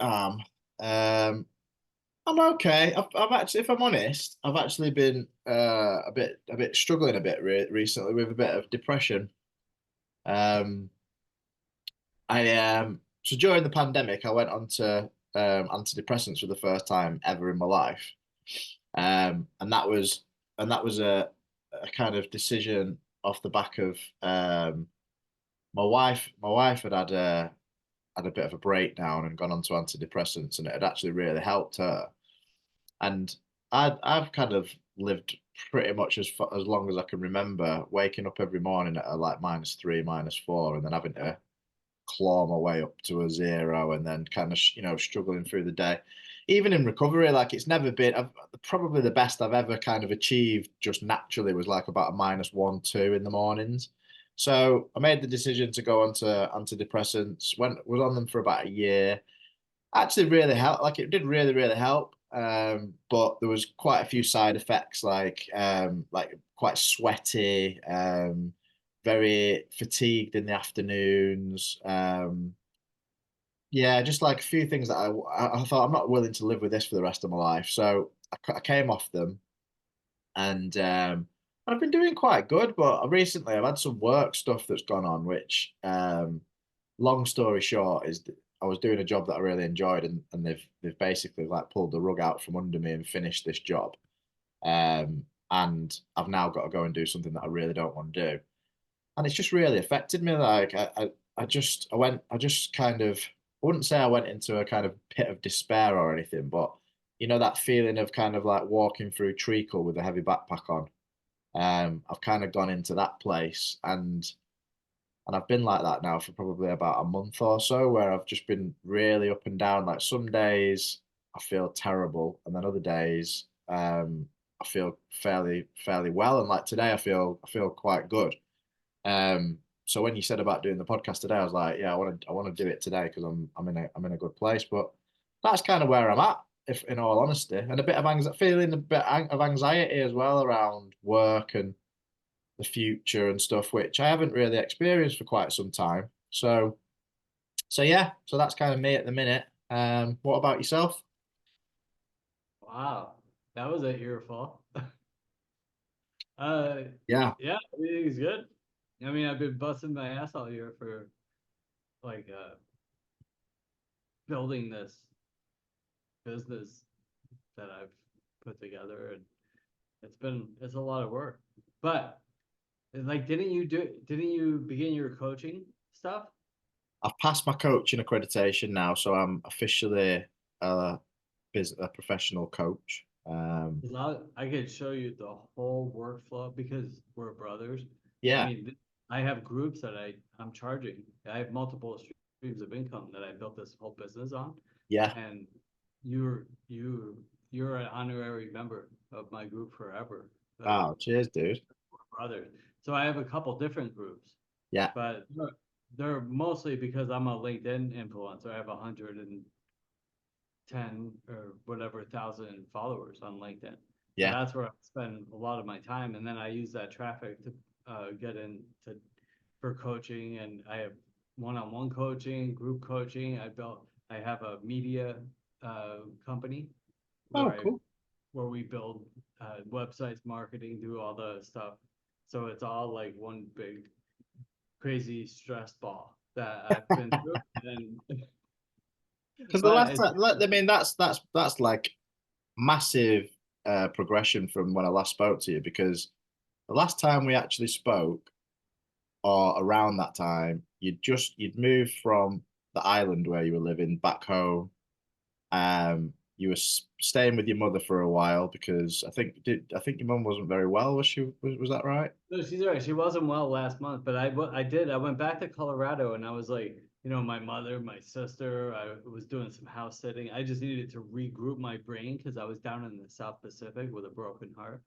am. I'm okay. I've actually, if I'm honest, I've actually been a bit struggling a bit recently with a bit of depression. Um, so during the pandemic, I went on to antidepressants for the first time ever in my life, and that was a kind of decision off the back of my wife had a bit of a breakdown and gone on to antidepressants, and it had actually really helped her. And I've kind of lived pretty much as long as I can remember, waking up every morning at like -3, -4, and then having to claw my way up to a zero, and then kind of struggling through the day. Even in recovery, like it's never been probably the best I've ever kind of achieved just naturally was like about a -1, -2 in the mornings. So I made the decision to go onto antidepressants. Was on them for about a year. Actually really helped. Like it did really help. But there was quite a few side effects, like quite sweaty, very fatigued in the afternoons. Yeah, just like a few things that I thought I'm not willing to live with this for the rest of my life. So I came off them, and I've been doing quite good. But recently I've had some work stuff that's gone on, which long story short is I was doing a job that I really enjoyed, and they've basically like pulled the rug out from under me and finished this job. And I've now got to go and do something that I really don't want to do, and it's just really affected me. Like I just kind of, I wouldn't say I went into a kind of pit of despair or anything, but that feeling of kind of like walking through treacle with a heavy backpack on. I've kind of gone into that place, and I've been like that now for probably about a month or so, where I've just been really up and down. Like some days I feel terrible, and then other days I feel fairly well. And like today, I feel quite good. So when you said about doing the podcast today, I was like, yeah, I want to do it today because I'm in a good place. But that's kind of where I'm at, if in all honesty, and a bit of anxiety, feeling a bit of anxiety as well around work and the future and stuff, which I haven't really experienced for quite some time. So yeah, so that's kind of me at the minute. What about yourself? Wow, that was a earful. Uh, Yeah. yeah, everything's good. I mean, I've been busting my ass all year for like building this business that I've put together, and it's a lot of work. But like, didn't you begin your coaching stuff? I've passed my coaching accreditation now, so I'm officially a, a professional coach. 'Cause I could show you the whole workflow because we're brothers. I Yeah, mean, I have groups that I'm charging. I have multiple streams of income that I built this whole business on, yeah. and you're an honorary member of my group forever. Oh, cheers, dude. We're brothers. So I have a couple different groups, Yeah, but they're mostly because I'm a LinkedIn influencer. I have 110 or whatever thousand followers on LinkedIn. So yeah. that's where I spend a lot of my time, and then I use that traffic to get into for coaching, and I have one-on-one coaching, group coaching. I have a media company where Oh, I cool. where we build websites, marketing, do all the stuff. So it's all like one big crazy stress ball that I've been through, and Because the but last it's time, I mean, that's like massive progression from when I last spoke to you. Because the last time we actually spoke, or around that time, you'd moved from the island where you were living back home. You were staying with your mother for a while because I think your mum wasn't very well. Was that right? No, she's right. She wasn't well last month, but I did. I went back to Colorado and I was like, my mother, my sister, I was doing some house sitting. I just needed to regroup my brain because I was down in the South Pacific with a broken heart.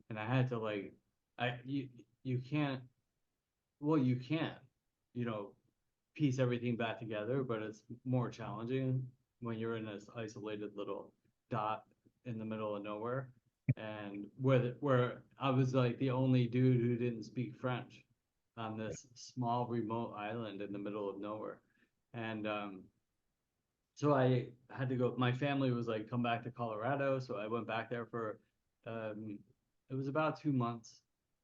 And I had to like, I you can't, well, you can, you know, piece everything back together, but it's more challenging when you're in this isolated little dot in the middle of nowhere. And where I was like the only dude who didn't speak French on this small remote island in the middle of nowhere. And So I had to go. My family was like, come back to Colorado. So I went back there for, um, it was about 2 months,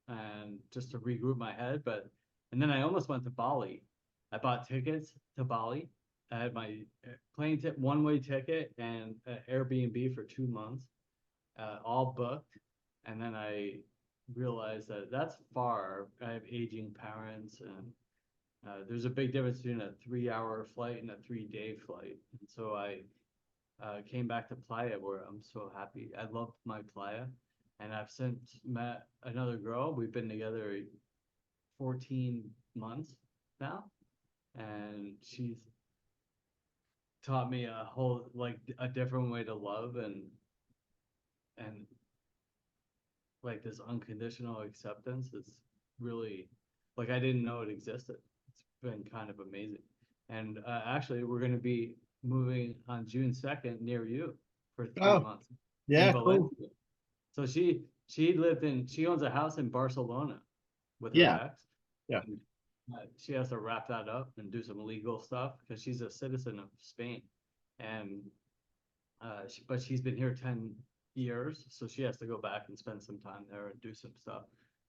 and just to regroup my head. And then I almost went to Bali. I bought tickets to Bali. I had my plane tip, one-way ticket, and Airbnb for 2 months, all booked. And then I realized that that's far. I have aging parents, and there's a big difference between a 3 hour flight and a 3 day flight. And so I came back to Playa, where I'm so happy. I love my Playa. And I've since met another girl. We've been together 14 months now. And she's taught me a whole, like a different way to love, and like this unconditional acceptance. It's really like I didn't know it existed. It's been kind of amazing. And actually, we're going to be moving on June 2nd near you for three Oh, months in yeah, cool. Valencia. So she owns a house in Barcelona with her Yeah, ex. yeah. And she has to wrap that up and do some legal stuff because she's a citizen of Spain. And but she's been here 10 years, so she has to go back and spend some time there and do some stuff.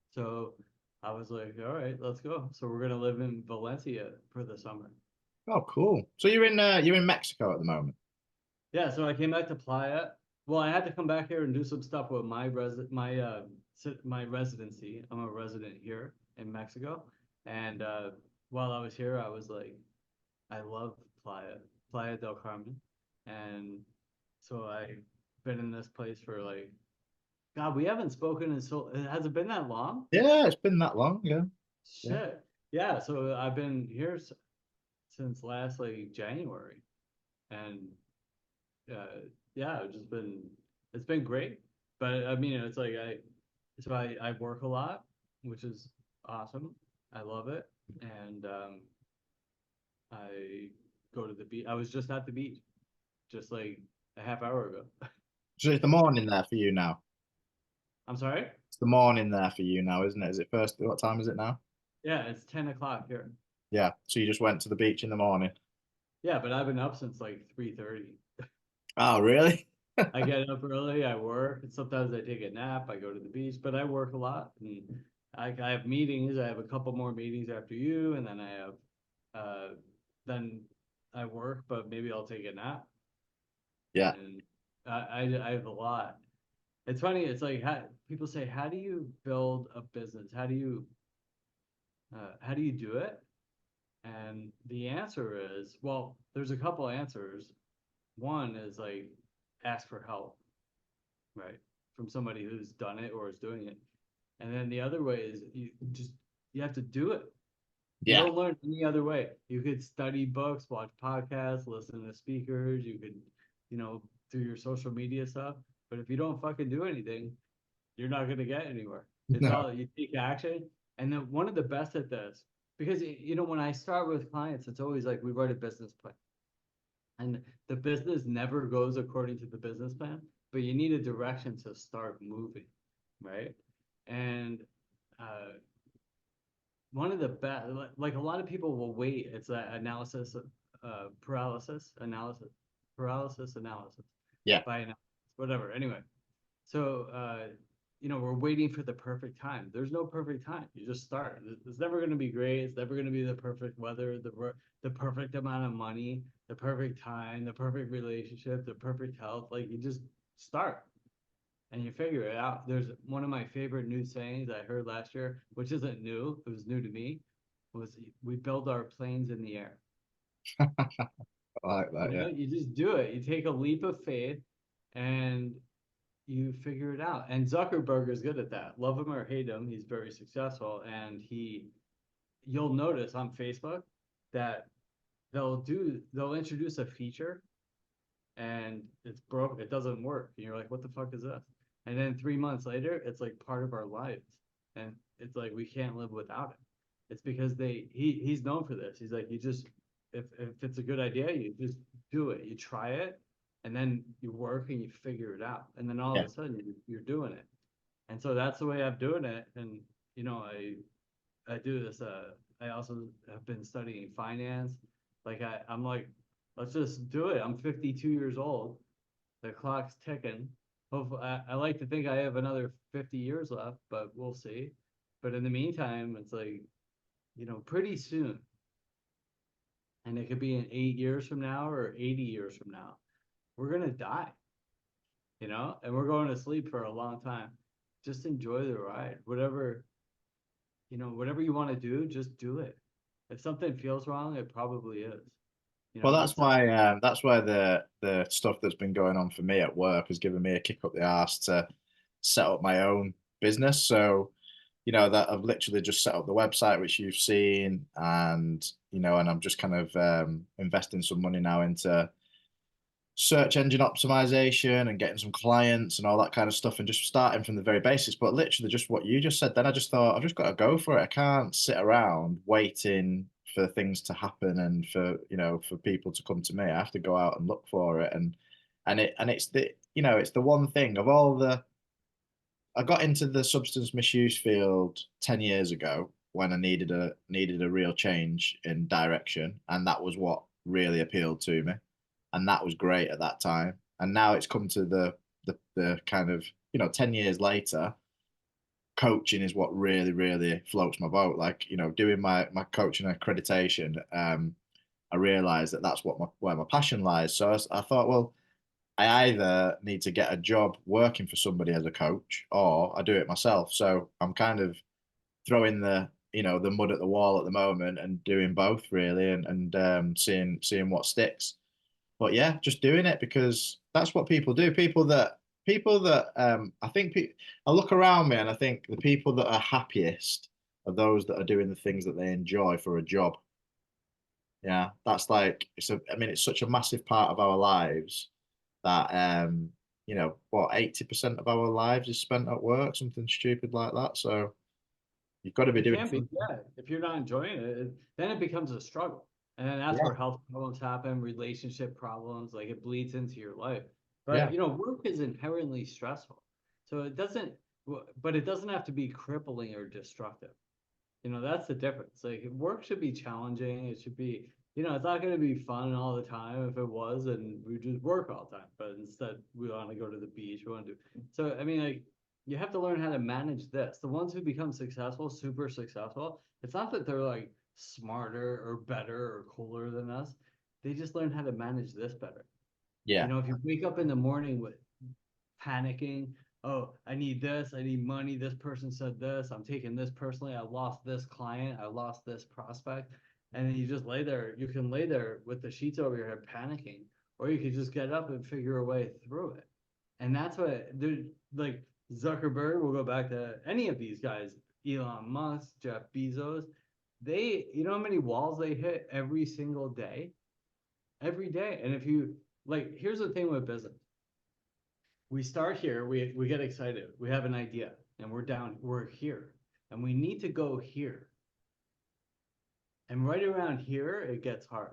So I was like, all right, let's go. So we're gonna live in Valencia for the summer. Oh, cool. So you're in Mexico at the moment. Yeah, so I came back to Playa. Well, I had to come back here and do some stuff with my residency. I'm a resident here in Mexico, and while I was here, I was like, I love Playa del Carmen, and so I've been in this place for like, God, we haven't spoken in so, has it been that long? Yeah, it's been that long. Yeah, yeah. Shit. Yeah, so I've been here since last like January, and uh, yeah, it's been great. But I mean, it's like I work a lot, which is awesome. I love it, and I go to the beach. I was just at the beach just like a half hour ago. So it's the morning there for you now. I'm sorry. It's the morning there for you now, isn't it? Is it first? What time is it now? Yeah, it's 10 o'clock here. Yeah. So you just went to the beach in the morning. Yeah, but I've been up since like 3:30. Oh, really? I get up early, I work, and sometimes I take a nap, I go to the beach, but I work a lot. And I have meetings. I have a couple more meetings after you, and then I have uh then I work, but maybe I'll take a nap. Yeah. And I have a lot. It's funny, it's like people say, how do you build a business? How do you do it? And the answer is, well, there's a couple answers. One is like ask for help, right? From somebody who's done it or is doing it. And then the other way is you have to do it. You Yeah. don't learn any other way. You could study books, watch podcasts, listen to speakers, you could, you know, do your social media stuff. But if you don't fucking do anything, you're not gonna get anywhere. It's No. all you take action. And then one of the best at this, because you know, when I start with clients, it's always like we write a business plan. And the business never goes according to the business plan, but you need a direction to start moving, right? And uh, one of the best, like a lot of people will wait. It's that paralysis analysis Yeah. by analysis, whatever. Anyway, so you know, we're waiting for the perfect time. There's no perfect time. You just start. It's never going to be great. It's never going to be the perfect weather, the perfect amount of money, the perfect time, the perfect relationship, the perfect health. Like you just start and you figure it out. There's one of my favorite new sayings I heard last year, which isn't new. It was new to me. Was we build our planes in the air. I like You that. Yeah. know, you just do it. You take a leap of faith, and you figure it out. And Zuckerberg is good at that. Love him or hate him, he's very successful. And you'll notice on Facebook that they'll introduce a feature and it's broke, it doesn't work. And you're like, what the fuck is this? And then 3 months later, it's like part of our lives. And it's like we can't live without it. It's because he's known for this. He's like, you just if it's a good idea, you just do it. You try it, and then you work and you figure it out. And then all of Yeah. a sudden you're doing it. And so that's the way I'm doing it. And you know, I do this I also have been studying finance. Like I'm Let's just do it. I'm 52 years old. The clock's ticking. Hopefully, I like to think I have another 50 years left, but we'll see. But in the meantime, it's like, pretty soon, and it could be in 8 years from now or 80 years from now, we're gonna die, and we're going to sleep for a long time. Just enjoy the ride. Whatever you want to do, just do it. If something feels wrong, it probably is. Well, But some, that's why the stuff that's been going on for me at work has given me a kick up the arse to set up my own business. So, that I've literally just set up the website, which you've seen, and and I'm just kind of investing some money now into search engine optimization and getting some clients and all that kind of stuff and just starting from the very basics. But literally just what you just said, then I just thought I've just got to go for it. I can't sit around waiting for things to happen and for people to come to me. I have to go out and look for it. And it's it's the one thing of all the I got into the substance misuse field 10 years ago when I needed a real change in direction, and that was what really appealed to me, and that was great at that time. And now it's come to the kind of 10 years later, coaching is what really floats my boat. Like doing my coaching accreditation, I realized that that's where my passion lies. So I thought, well, I either need to get a job working for somebody as a coach or I do it myself. So I'm kind of throwing the mud at the wall at the moment and doing both really and seeing what sticks. But yeah, just doing it because that's what people do. People that I think I look around me and I think the people that are happiest are those that are doing the things that they enjoy for a job. Yeah, that's like I mean it's such a massive part of our lives that what 80% of our lives is spent at work, something stupid like that. So you've got to be it doing can be, something. yeah. If you're not enjoying it, then it becomes a struggle. And then that's Yeah, where health problems happen, relationship problems, like it bleeds into your life. yeah, But work is inherently stressful. So but it doesn't have to be crippling or destructive. That's the difference. Like work should be challenging. It should be, it's not going to be fun all the time. If it was, and we just work all the time. But instead, we want to go to the beach. We want to do. So I mean, like you have to learn how to manage this. The ones who become successful, super successful, it's not that they're like smarter or better or cooler than us. They just learn how to manage this better. yeah, If you wake up in the morning with panicking. Oh, I need this. I need money. This person said this. I'm taking this personally. I lost this client. I lost this prospect. And then you just lay there. You can lay there with the sheets over your head panicking, or you could just get up and figure a way through it. And that's what, dude, like Zuckerberg, we'll go back to any of these guys, Elon Musk, Jeff Bezos. You know how many walls they hit every single day? Every day. And if you, like, here's the thing with business, we start here, we get excited, we have an idea, and we're here, and we need to go here. And right around here, it gets hard.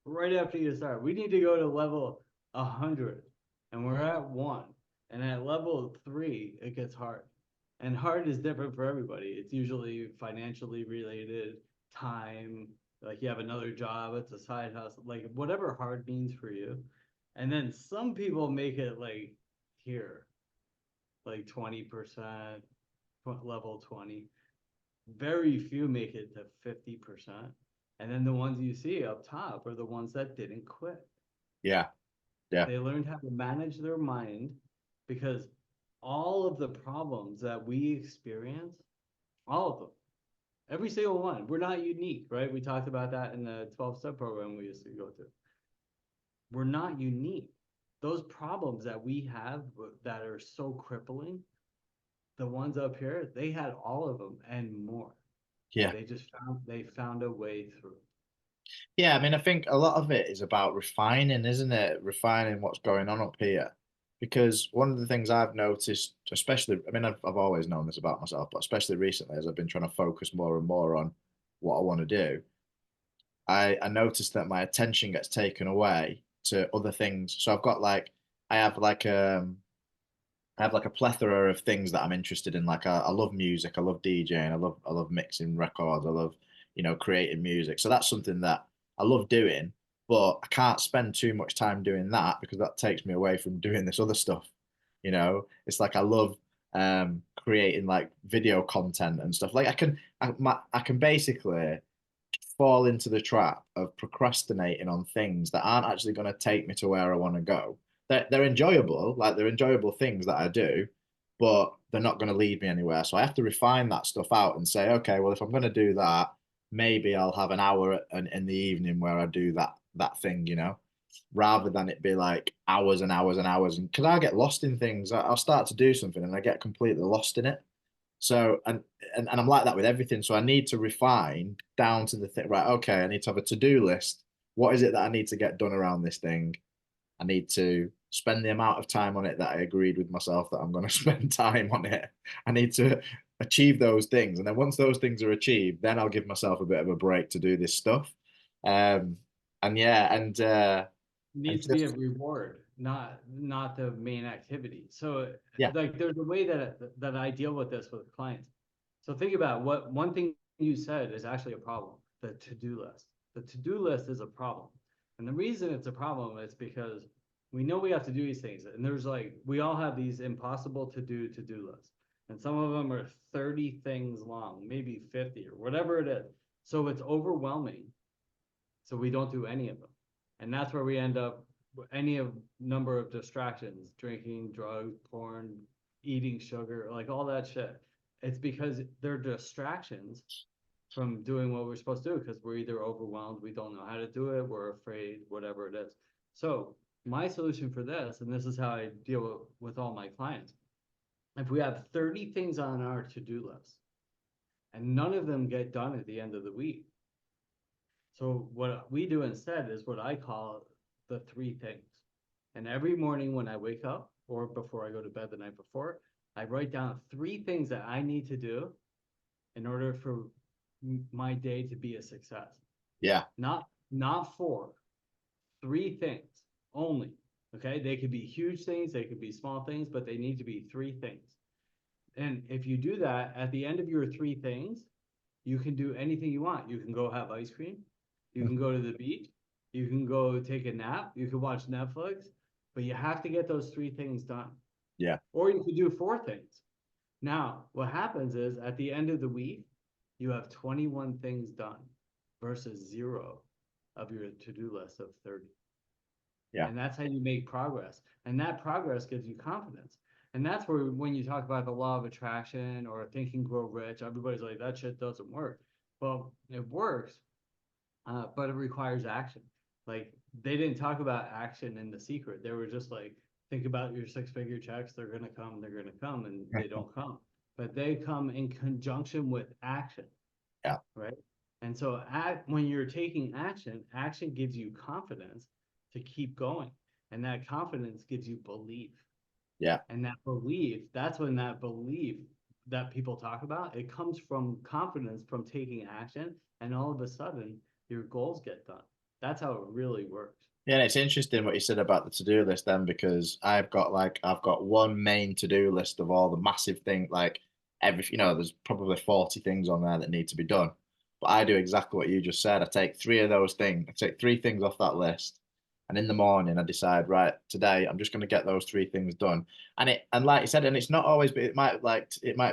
Right after you start, we need to go to level 100, and we're at 1. And at level 3, it gets hard. And hard is different for everybody. It's usually financially related, time, like you have another job, it's a side hustle, like whatever hard means for you. And then some people make it like here, like 20%, level 20. Very few make it to 50%. And then the ones you see up top are the ones that didn't quit. yeah, yeah, They learned how to manage their mind because all of the problems that we experience, all of them, every single one, we're not unique, right? We talked about that in the 12-step program we used to go to. We're not unique. Those problems that we have that are so crippling, the ones up here, they had all of them and more. yeah. They found a way through. Yeah, I mean, I think a lot of it is about refining, isn't it? Refining what's going on up here. Because one of the things I've noticed, especially, I mean, I've always known this about myself, but especially recently, as I've been trying to focus more and more on what I want to do, I noticed that my attention gets taken away to other things. So I've got like, I have like I have like a plethora of things that I'm interested in. Like I love music, I love DJing, I love mixing records, I love creating music. So that's something that I love doing. but I can't spend too much time doing that because that takes me away from doing this other stuff. It's like I love creating like video content and stuff. Like I can basically fall into the trap of procrastinating on things that aren't actually going to take me to where I want to go. They're enjoyable, like they're enjoyable things that I do, but they're not going to lead me anywhere. So I have to refine that stuff out and say, okay, well, if I'm going to do that, maybe I'll have an hour in the evening where I do that thing, rather than it be like hours and hours and hours. And because I get lost in things, I'll start to do something and I get completely lost in it. So and I'm like that with everything. So I need to refine down to the thing, right? Okay, I need to have a to-do list. What is it that I need to get done around this thing? I need to spend the amount of time on it that I agreed with myself that I'm going to spend time on it. I need to achieve those things. And then once those things are achieved, then I'll give myself a bit of a break to do this stuff. Um, and yeah, and Needs to be a just reward, not the main activity. So yeah, like there's a way that I deal with this with clients. So think about what one thing you said is actually a problem, the to-do list. The to-do list is a problem. And the reason it's a problem is because we know we have to do these things. And there's like we all have these impossible to-do lists. And some of them are 30 things long, maybe 50 or whatever it is. So it's overwhelming. So we don't do any of them. And that's where we end up any of number of distractions, drinking, drugs, porn, eating sugar, like all that shit. It's because they're distractions from doing what we're supposed to do because we're either overwhelmed, we don't know how to do it, we're afraid, whatever it is. So my solution for this, and this is how I deal with all my clients, if we have 30 things on our to-do list and none of them get done at the end of the week, so what we do instead is what I call the three things. And every morning when I wake up or before I go to bed the night before, I write down three things that I need to do in order for my day to be a success. yeah, Not four, three things only. Okay? They could be huge things, they could be small things, but they need to be three things. And if you do that, at the end of your three things, you can do anything you want. You can go have ice cream. You can go to the beach. You can go take a nap. You can watch Netflix. But you have to get those three things done. yeah, Or you could do four things. Now, what happens is at the end of the week, you have 21 things done versus zero of your to-do list of 30. yeah, And that's how you make progress. And that progress gives you confidence. And that's where when you talk about the law of attraction or think and grow rich, everybody's like, that shit doesn't work. Well, it works, but it requires action. Like they didn't talk about action in The Secret. They were just like, think about your six-figure checks. They're gonna come, and they don't come. But they come in conjunction with action, yeah, right? And so when you're taking action, action gives you confidence to keep going. And that confidence gives you belief. yeah. And that belief, that's when that belief that people talk about, it comes from confidence from taking action. And all of a sudden, your goals get done. That's how it really works. Yeah, and it's interesting what you said about the to-do list then, because I've got one main to-do list of all the massive things, like there's probably 40 things on there that need to be done. But I do exactly what you just said. I take three things off that list, and in the morning I decide, right, today I'm just gonna get those three things done. And like you said, and it's not always, but it might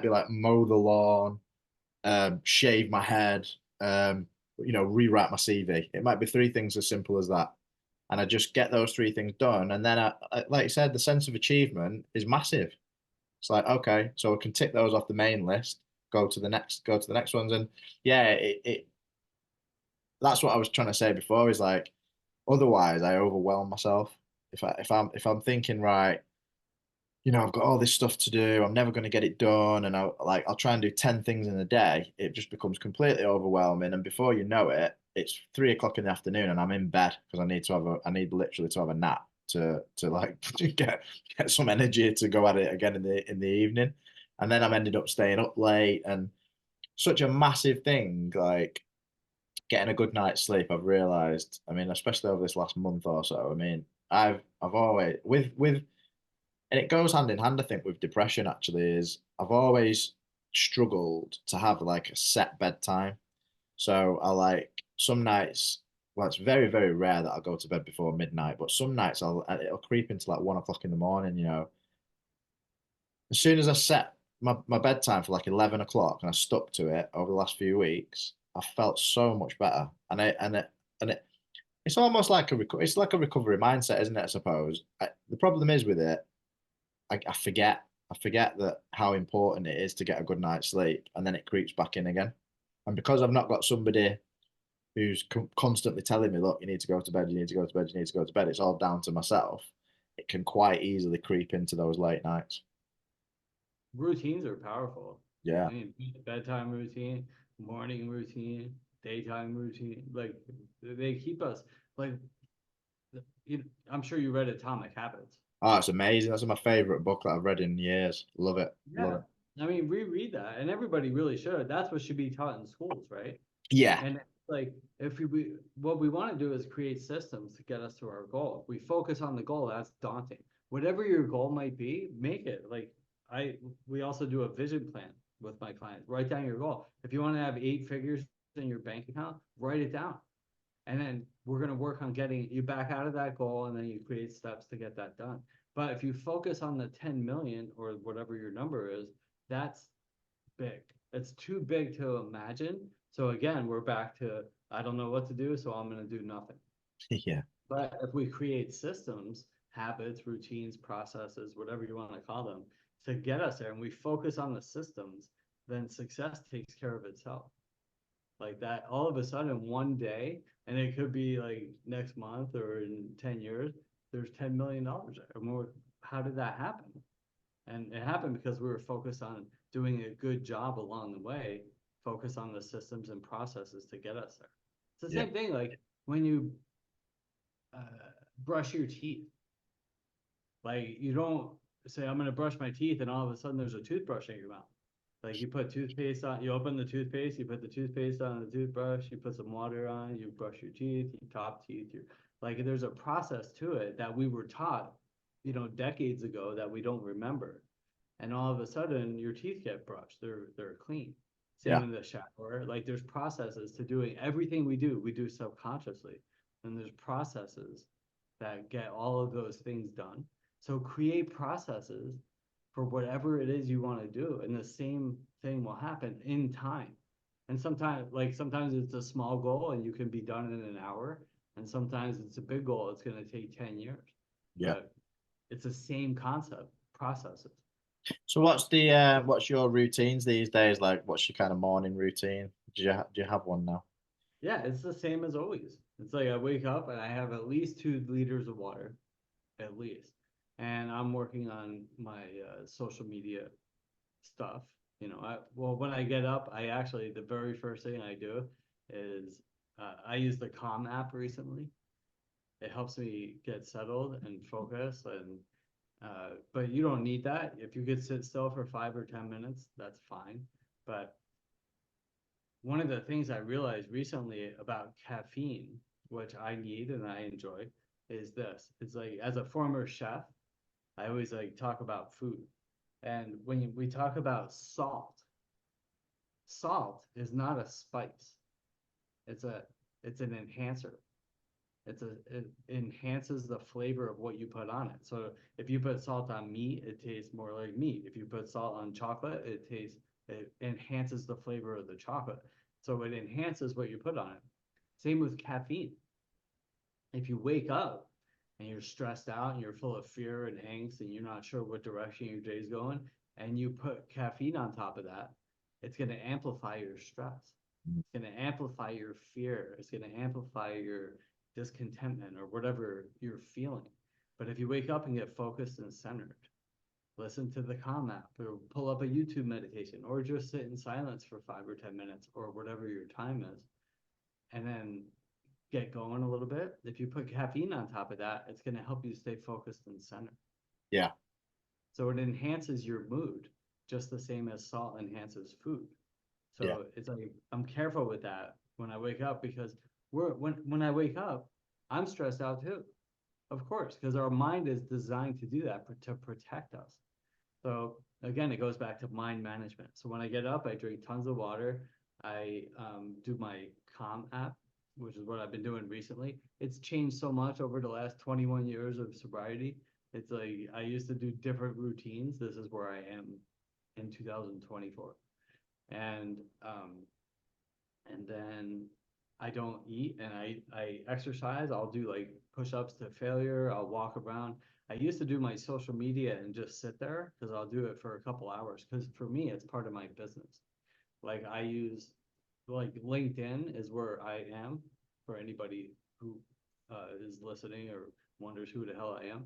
be like mow the lawn, shave my head, rewrite my CV. It might be three things as simple as that, and I just get those three things done. And then, like you said, the sense of achievement is massive. It's like, okay, so I can tick those off the main list, go to the next ones, and yeah, that's what I was trying to say before. Is like, otherwise, I overwhelm myself. If I'm thinking right, I've got all this stuff to do. I'm never going to get it done, and I'll try and do 10 things in a day. It just becomes completely overwhelming, and before you know it, it's 3 o'clock in the afternoon, and I'm in bed because I need literally to have a nap to like to get some energy to go at it again in the evening, and then I'm ended up staying up late, and such a massive thing like getting a good night's sleep. I've realized. I mean, especially over this last month or so. I mean, I've always with and it goes hand in hand, I think, with depression actually, is I've always struggled to have like a set bedtime. So I like some nights well, it's very, very rare that I go to bed before midnight, but some nights it'll creep into like 1 o'clock in the morning, you know. As soon as I set my bedtime for like 11 o'clock and I stuck to it over the last few weeks, I felt so much better. And it's almost like it's like a recovery mindset, isn't it? I suppose. The problem is with it, I forget. I forget that how important it is to get a good night's sleep, and then it creeps back in again. And because I've not got somebody who's constantly telling me, look, you need to go to bed, you need to go to bed, you need to go to bed, it's all down to myself. It can quite easily creep into those late nights. Routines are powerful. I Yeah. mean, bedtime routine, morning routine, daytime routine, like they keep us like I'm sure you read Atomic Habits. Oh, it's amazing. That's my favorite book that I've read in years. Love it. Love Yeah. it. I mean, reread that, and everybody really should. That's what should be taught in schools, right? Yeah. And like, if we what we want to do is create systems to get us to our goal. If we focus on the goal, that's daunting. Whatever your goal might be, make it. Like I, we also do a vision plan with my clients. Write down your goal. If you want to have 8 figures in your bank account, write it down. And then we're going to work on getting you back out of that goal, and then you create steps to get that done. But if you focus on the 10 million or whatever your number is, that's big. It's too big to imagine. So again, we're back to I don't know what to do, so I'm going to do nothing. Yeah. But if we create systems, habits, routines, processes, whatever you want to call them, to get us there, and we focus on the systems, then success takes care of itself. Like that, all of a sudden, one day, and it could be like next month or in 10 years, there's $10 million there. And how did that happen? And it happened because we were focused on doing a good job along the way, focus on the systems and processes to get us there. It's the Yeah. same thing like when you uh, brush your teeth. Like you don't say, I'm going to brush my teeth, and all of a sudden there's a toothbrush in your mouth. Like you put toothpaste on, you open the toothpaste, you put the toothpaste on the toothbrush, you put some water on, you brush your teeth, you top teeth, you like there's a process to it that we were taught, decades ago that we don't remember. And all of a sudden your teeth get brushed. They're clean. Same Yeah. in the shower. Like there's processes to doing everything we do subconsciously. And there's processes that get all of those things done. So create processes for whatever it is you want to do. And the same thing will happen in time. And sometimes it's a small goal and you can be done in an hour. And sometimes it's a big goal, it's going to take 10 years. Yeah. But it's the same concept, processes. So what's your routines these days? Like, what's your kind of morning routine? Do you have one now? Yeah, it's the same as always. It's like I wake up and I have at least 2 liters of water, at least. And I'm working on my social media stuff. Well, when I get up, the very first thing I do is I use the Calm app recently. It helps me get settled and focus. But you don't need that. If you could sit still for 5 or 10 minutes, that's fine. But one of the things I realized recently about caffeine, which I need and I enjoy, is this. It's like as a former chef, I always like talk about food. And when we talk about salt, salt is not a spice. It's a it's an enhancer. It enhances the flavor of what you put on it. So if you put salt on meat, it tastes more like meat. If you put salt on chocolate, it enhances the flavor of the chocolate. So it enhances what you put on it. Same with caffeine. If you wake up and you're stressed out and you're full of fear and angst and you're not sure what direction your day's going, and you put caffeine on top of that, it's going to amplify your stress. Mm. It's going to amplify your fear. It's going to amplify your discontentment or whatever you're feeling. But if you wake up and get focused and centered, listen to the Calm app or pull up a YouTube meditation or just sit in silence for 5 or 10 minutes or whatever your time is, and then get going a little bit. If you put caffeine on top of that, it's going to help you stay focused and centered. Yeah. So it enhances your mood just the same as salt enhances food. Yeah. So it's like I'm careful with that when I wake up because when I wake up, I'm stressed out too, of course, because our mind is designed to do that to protect us. So again, it goes back to mind management. So when I get up, I drink tons of water. I do my Calm app. which is what I've been doing recently. It's changed so much over the last 21 years of sobriety. It's like I used to do different routines. This is where I am in 2024. And and then I don't eat and I exercise. I'll do like push-ups to failure. I'll walk around. I used to do my social media and just sit there because I'll do it for a couple hours because for me it's part of my business. Like I use like LinkedIn is where I am for anybody who is listening or wonders who the hell I am.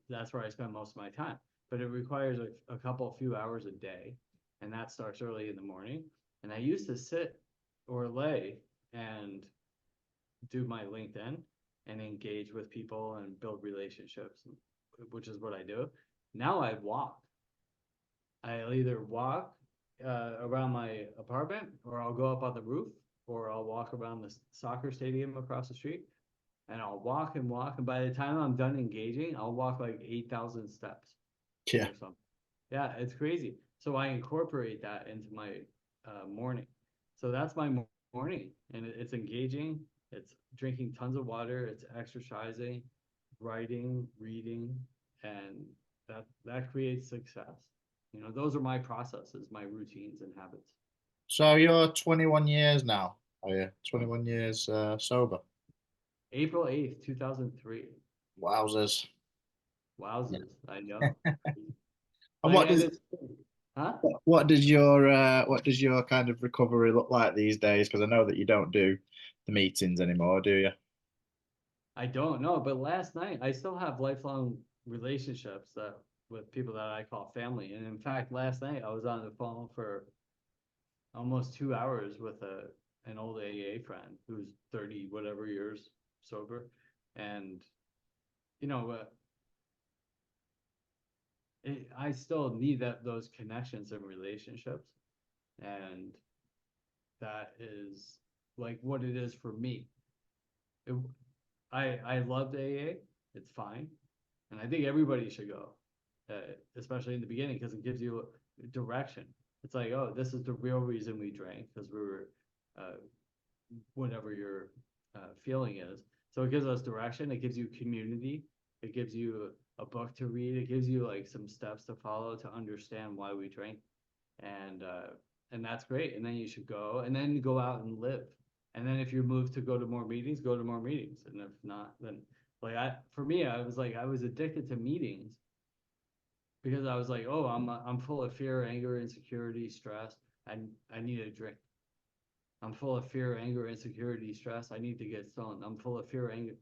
That's where I spend most of my time. But it requires a couple few hours a day, and that starts early in the morning. And I used to sit or lay and do my LinkedIn and engage with people and build relationships, which is what I do. Now I walk. I'll either walk around my apartment, or I'll go up on the roof, or I'll walk around the soccer stadium across the street, and I'll walk and walk. And by the time I'm done engaging, I'll walk like 8,000 steps Yeah. or something. Yeah, it's crazy. So I incorporate that into my morning. So that's my morning, and it's engaging. It's drinking tons of water. It's exercising, writing, reading, and that creates success. You know, those are my processes, my routines and habits. So you're 21 years now, are you? 21 years sober. April 8th, 2003. Wowzers. Yeah. Wowzers, I know. And Like, and it's, huh? what does your kind of recovery look like these days? Because I know that you don't do the meetings anymore, do you? I don't know, but last night I still have lifelong relationships that with people that I call family. And in fact, last night I was on the phone for almost 2 hours with an old AA friend who's 30 whatever years sober. And you know, I still need those connections and relationships, and that is like what it is for me. It, I loved AA. It's fine, and I think everybody should go, especially in the beginning because it gives you direction. It's like, oh, this is the real reason we drank because we were, uh, whatever your feeling is. So it gives us direction. It gives you community. It gives you a book to read. It gives you like some steps to follow to understand why we drink, and uh, and that's great. And then you should go, and then go out and live. And then if you're moved to go to more meetings, go to more meetings. And if not, then like for me, I was like I was addicted to meetings because I was like, oh, I'm full of fear, anger, insecurity, stress. I need a drink. I'm full of fear, anger, insecurity, stress. I need to get stoned. I'm full of fear, anger,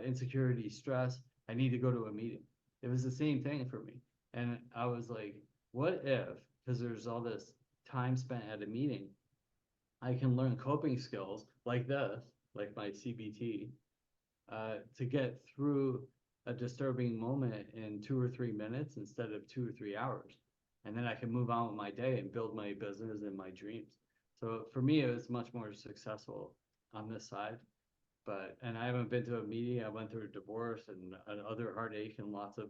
insecurity, stress. I need to go to a meeting. It was the same thing for me. And I was like, what if, because there's all this time spent at a meeting, I can learn coping skills like this, like my CBT, to get through a disturbing moment in 2 or 3 minutes instead of 2 or 3 hours. And then I can move on with my day and build my business and my dreams. So for me, it was much more successful on this side. And I haven't been to a meeting. I went through a divorce and other heartache and lots of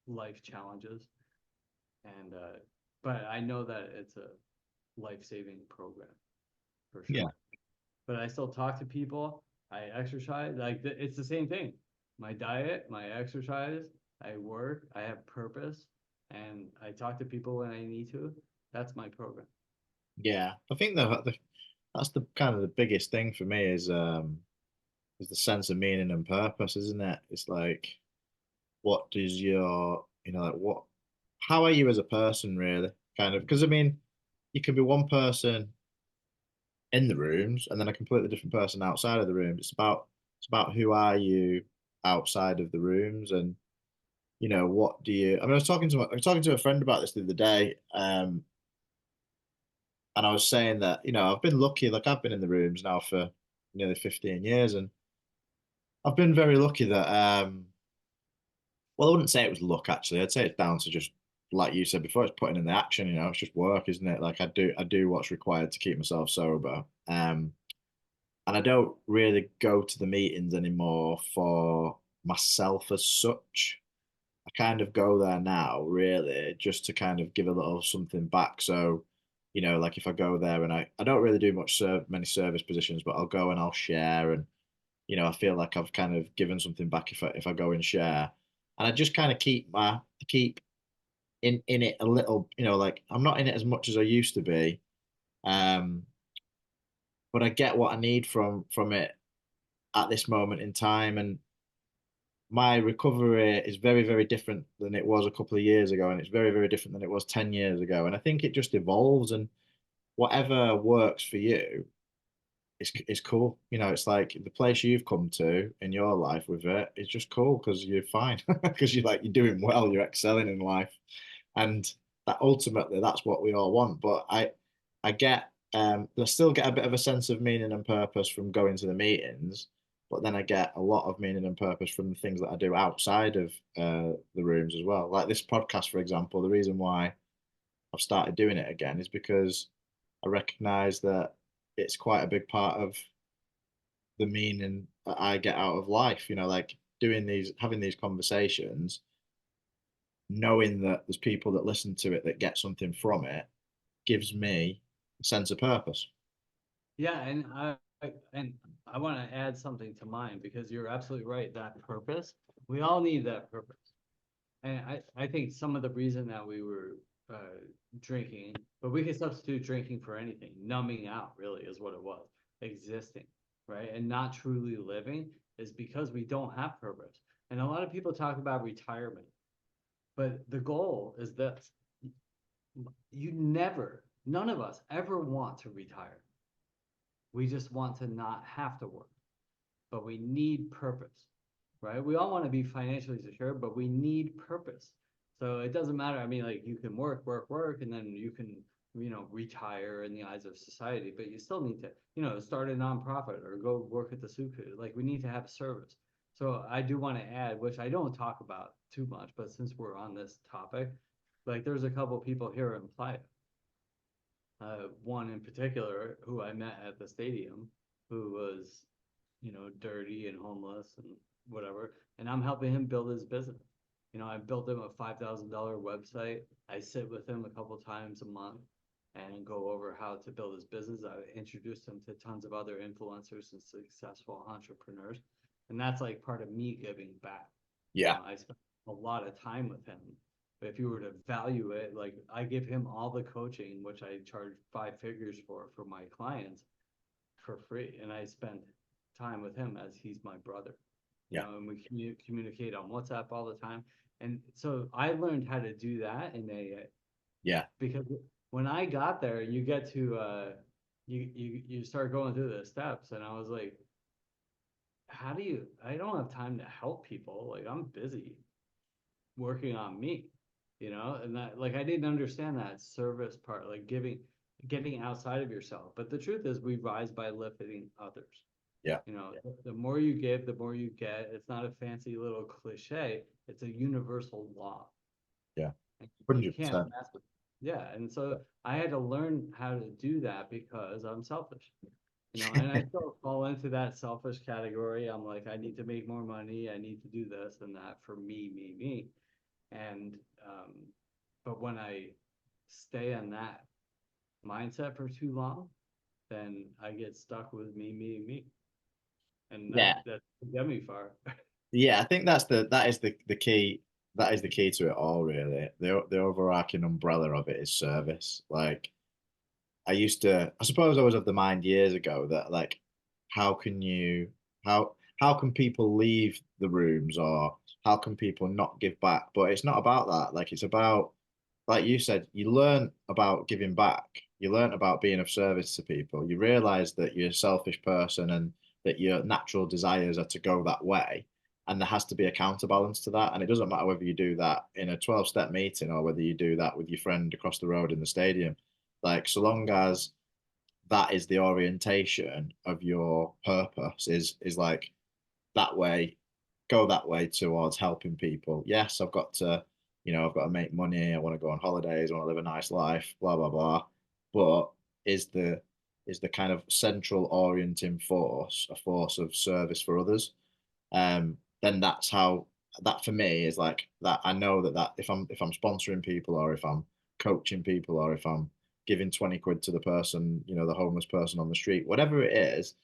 life challenges. But I know that it's a life-saving program for Yeah. sure. But I still talk to people. I exercise. Like it's the same thing. My diet, my exercise, I work, I have purpose, and I talk to people when I need to. That's my program. Yeah. I think that's the kind of the biggest thing for me is the sense of meaning and purpose, isn't it? It's like what does your, like how are you as a person really? Kind of, because I mean, you can be one person in the rooms and then a completely different person outside of the room. It's about who are you outside of the rooms, and what do you? I mean, I was talking to a friend about this the other day, and I was saying that I've been lucky. Like I've been in the rooms now for nearly 15 years, and I've been very lucky that well, I wouldn't say it was luck actually. I'd say it's down to just like you said before, it's putting in the action. It's just work, isn't it? Like I do what's required to keep myself sober. And I don't really go to the meetings anymore for myself as such. I kind of go there now, really, just to kind of give a little something back. So, Like if I go there and I don't really do many service positions, but I'll go and I'll share, and I feel like I've kind of given something back if I go and share, and I just kind of keep in it a little, like I'm not in it as much as I used to be, um, but I get what I need from it at this moment in time, and my recovery is very, very different than it was a couple of years ago, and it's very, very different than it was 10 years ago, and I think it just evolves, and whatever works for you is cool. It's like the place you've come to in your life with it is just cool because you're fine, because you're doing well, you're excelling in life, and that ultimately that's what we all want. But I still get a bit of a sense of meaning and purpose from going to the meetings, but then I get a lot of meaning and purpose from the things that I do outside of the rooms as well. Like this podcast, for example, the reason why I've started doing it again is because I recognize that it's quite a big part of the meaning that I get out of life, like having these conversations, knowing that there's people that listen to it that get something from it gives me a sense of purpose. Yeah, and I want to add something to mine because you're absolutely right. That purpose, we all need that purpose. And I think some of the reason that we were drinking, but we could substitute drinking for anything. Numbing out really is what it was. Existing, right? And not truly living is because we don't have purpose. And a lot of people talk about retirement, but the goal is this. None of us ever want to retire. We just want to not have to work, but we need purpose, right? We all want to be financially secure, but we need purpose. So it doesn't matter. I mean, like you can work, and then you can, retire in the eyes of society, but you still need to, start a nonprofit or go work at the soup kitchen. Like we need to have service. So I do want to add, which I don't talk about too much, but since we're on this topic, like there's a couple people here in Playa, one in particular who I met at the stadium who was, dirty and homeless and whatever. And I'm helping him build his business. I built him a $5,000 website. I sit with him a couple times a month and go over how to build his business. I introduced him to tons of other influencers and successful entrepreneurs. And that's like part of me giving back. Yeah. I spent a lot of time with him. But if you were to value it, like I give him all the coaching, which I charge 5 figures for my clients for free. And I spend time with him as he's my brother, Yeah. and we communicate on WhatsApp all the time. And so I learned how to do that in AA Yeah. because when I got there, you get to you start going through the steps, and I was like, how do you? I don't have time to help people. Like I'm busy working on me, and that like I didn't understand that service part, like getting outside of yourself. But the truth is, we rise by lifting others. Yeah. The more you give, the more you get. It's not a fancy little cliche. It's a universal law. Yeah. And you can't 100%. mess with it. Yeah. And so I had to learn how to do that because I'm selfish. And I still fall into that selfish category. I'm like, I need to make more money. I need to do this and that for me. And but when I stay on that mindset for too long, then I get stuck with me. And Yeah. that get me far. Yeah, I think that is the key. That is the key to it all, really. The overarching umbrella of it is service. Like I suppose I was of the mind years ago that like, how can you, how can people leave the rooms, or how can people not give back? But it's not about that. Like it's about, like you said, you learn about giving back. You learn about being of service to people. You realize that you're a selfish person and that your natural desires are to go that way. And there has to be a counterbalance to that. And it doesn't matter whether you do that in a 12-step meeting or whether you do that with your friend across the road in the stadium. Like, so long as that is the orientation of your purpose, is like that way, go that way towards helping people. Yes, I've got to make money. I want to go on holidays. I want to live a nice life, blah, blah, blah. But is the is the kind of central orienting force a force of service for others? Then that's how that for me is like that. I know that if I'm sponsoring people, or if I'm coaching people, or if I'm giving 20 quid to the person, the homeless person on the street, whatever it is,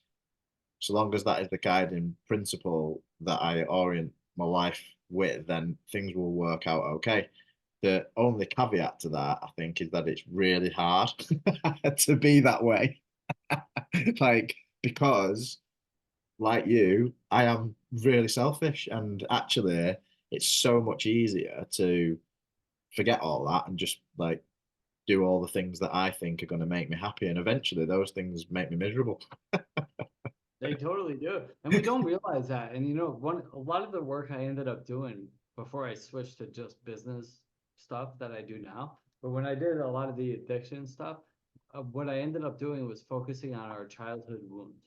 so long as that is the guiding principle that I orient my life with, then things will work out okay. The only caveat to that, I think, is that it's really hard to be that way. Like, because, like you, I am really selfish. And actually, it's so much easier to forget all that and just like do all the things that I think are going to make me happy. And eventually, those things make me miserable. They totally do. And we don't realize that. And a lot of the work I ended up doing before I switched to just business stuff that I do now, but when I did a lot of the addiction stuff, what I ended up doing was focusing on our childhood wounds.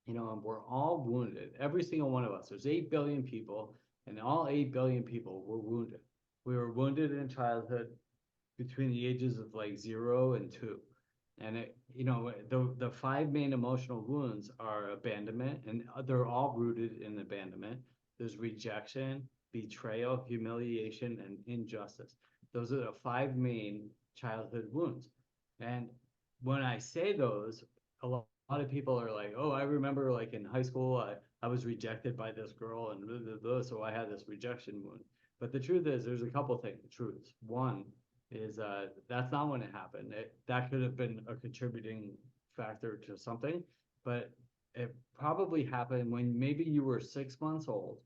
And we're all wounded. Every single one of us. There's 8 billion people, and all 8 billion people were wounded. We were wounded in childhood between the ages of like 0 and 2. And the five main emotional wounds are abandonment, and they're all rooted in abandonment. There's rejection, betrayal, humiliation, and injustice. Those are the five main childhood wounds. And when I say those, a lot of people are like, "Oh, I remember like in high school, I was rejected by this girl, and blah, blah, blah, so I had this rejection wound." But the truth is, there's a couple things. Truths. One is that's not when it happened. That could have been a contributing factor to something, but it probably happened when maybe you were 6 months old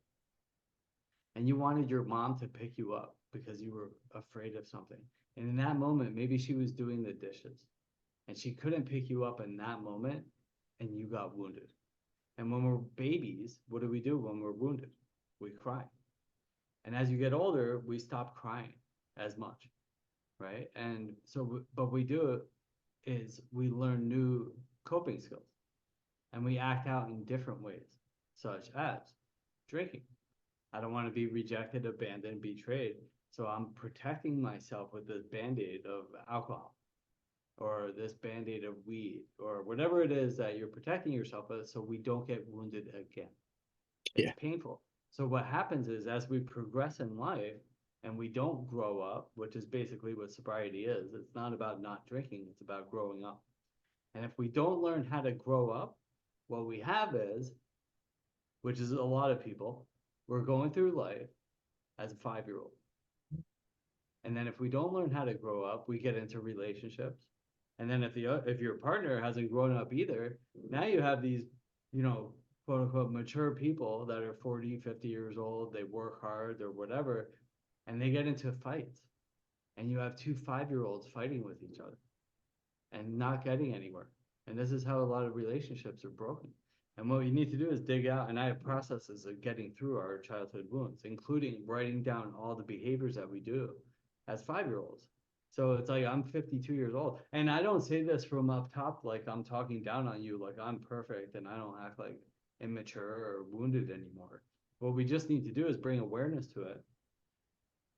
and you wanted your mom to pick you up because you were afraid of something. And in that moment, maybe she was doing the dishes and she couldn't pick you up in that moment and you got wounded. And when we're babies, what do we do when we're wounded? We cry. And as you get older, we stop crying as much, right? And so, but we do is we learn new coping skills and we act out in different ways, such as drinking. I don't want to be rejected, abandoned, betrayed. So I'm protecting myself with this band-aid of alcohol or this band-aid of weed or whatever it is that you're protecting yourself with so we don't get wounded again. It's Yeah. painful. So what happens is as we progress in life and we don't grow up, which is basically what sobriety is, it's not about not drinking, it's about growing up. And if we don't learn how to grow up, what we have is, which is a lot of people, we're going through life as a 5-year-old. And then if we don't learn how to grow up, we get into relationships. And then if your partner hasn't grown up either, now you have these, quote unquote mature people that are 40, 50 years old, they work hard or whatever, and they get into fights. And you have two 5-year-olds fighting with each other and not getting anywhere. And this is how a lot of relationships are broken. And what you need to do is dig out, and I have processes of getting through our childhood wounds, including writing down all the behaviors that we do as 5-year-olds. So it's like I'm 52 years old, and I don't say this from up top like I'm talking down on you, like I'm perfect and I don't act like immature or wounded anymore. What we just need to do is bring awareness to it.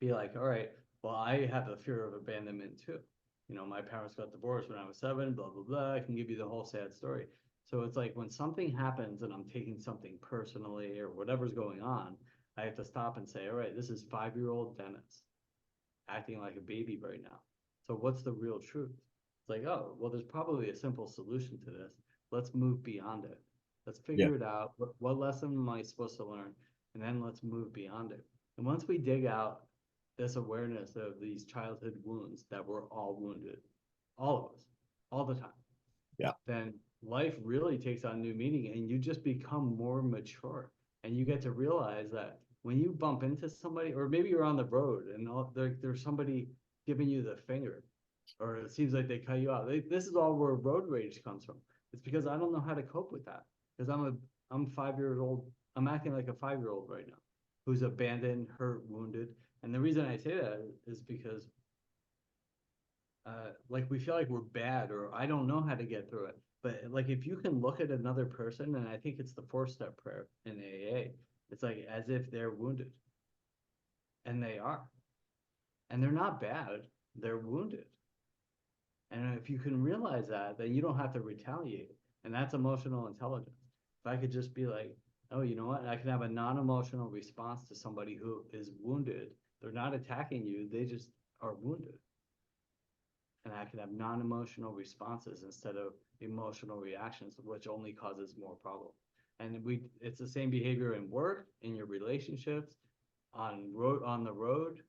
Be like, all right, well, I have the fear of abandonment too. My parents got divorced when I was 7, blah, blah, blah. I can give you the whole sad story. So it's like when something happens and I'm taking something personally or whatever's going on, I have to stop and say, all right, this is 5-year-old Dennis acting like a baby right now. So what's the real truth? It's like, oh, well, there's probably a simple solution to this. Let's move beyond it. Let's Yeah. figure it out. What lesson am I supposed to learn? And then let's move beyond it. And once we dig out this awareness of these childhood wounds that we're all wounded, all of us, all the time, Yeah. then life really takes on new meaning and you just become more mature and you get to realize that when you bump into somebody or maybe you're on the road and there's somebody giving you the finger or it seems like they cut you out. This is all where road rage comes from. It's because I don't know how to cope with that because I'm 5 years old. I'm acting like a 5-year-old right now who's abandoned, hurt, wounded. And the reason I say that is because like we feel like we're bad or I don't know how to get through it. But like if you can look at another person, and I think it's the 4-step prayer in AA, it's like as if they're wounded. And they are. And they're not bad, they're wounded. And if you can realize that, then you don't have to retaliate. And that's emotional intelligence. If I could just be like, oh, you know what? I can have a non-emotional response to somebody who is wounded. They're not attacking you, they just are wounded. and I can have non-emotional responses instead of emotional reactions, which only causes more problems. And it's the same behavior in work, in your relationships, on the road,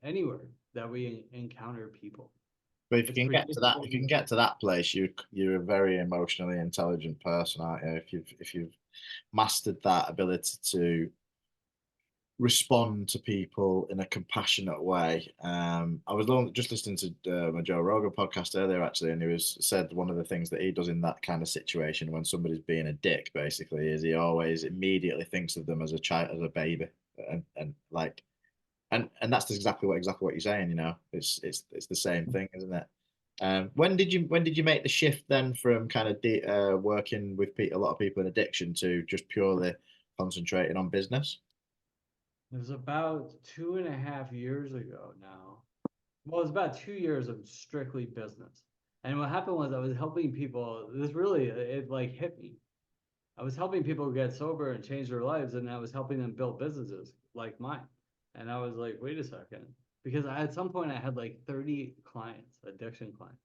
anywhere that we encounter people. But if you It's can get to that, predictable. if you can get to that place, you're a very emotionally intelligent person, aren't you? If you've mastered that ability to respond to people in a compassionate way. I was just listening to my Joe Rogan podcast earlier, actually, and he was said one of the things that he does in that kind of situation when somebody's being a dick, basically, is he always immediately thinks of them as a child, as a baby, and like, and that's exactly what you're saying. You know, it's the same thing, isn't it? When did you make the shift then from kind of working with a lot of people in addiction to just purely concentrating on business? It was about 2.5 years ago now. Well, it was about 2 years of strictly business. And what happened was I was helping people. This really, it like hit me. I was helping people get sober and change their lives, and I was helping them build businesses like mine. And I was like, wait a second, because at some point I had like 30 clients, addiction clients,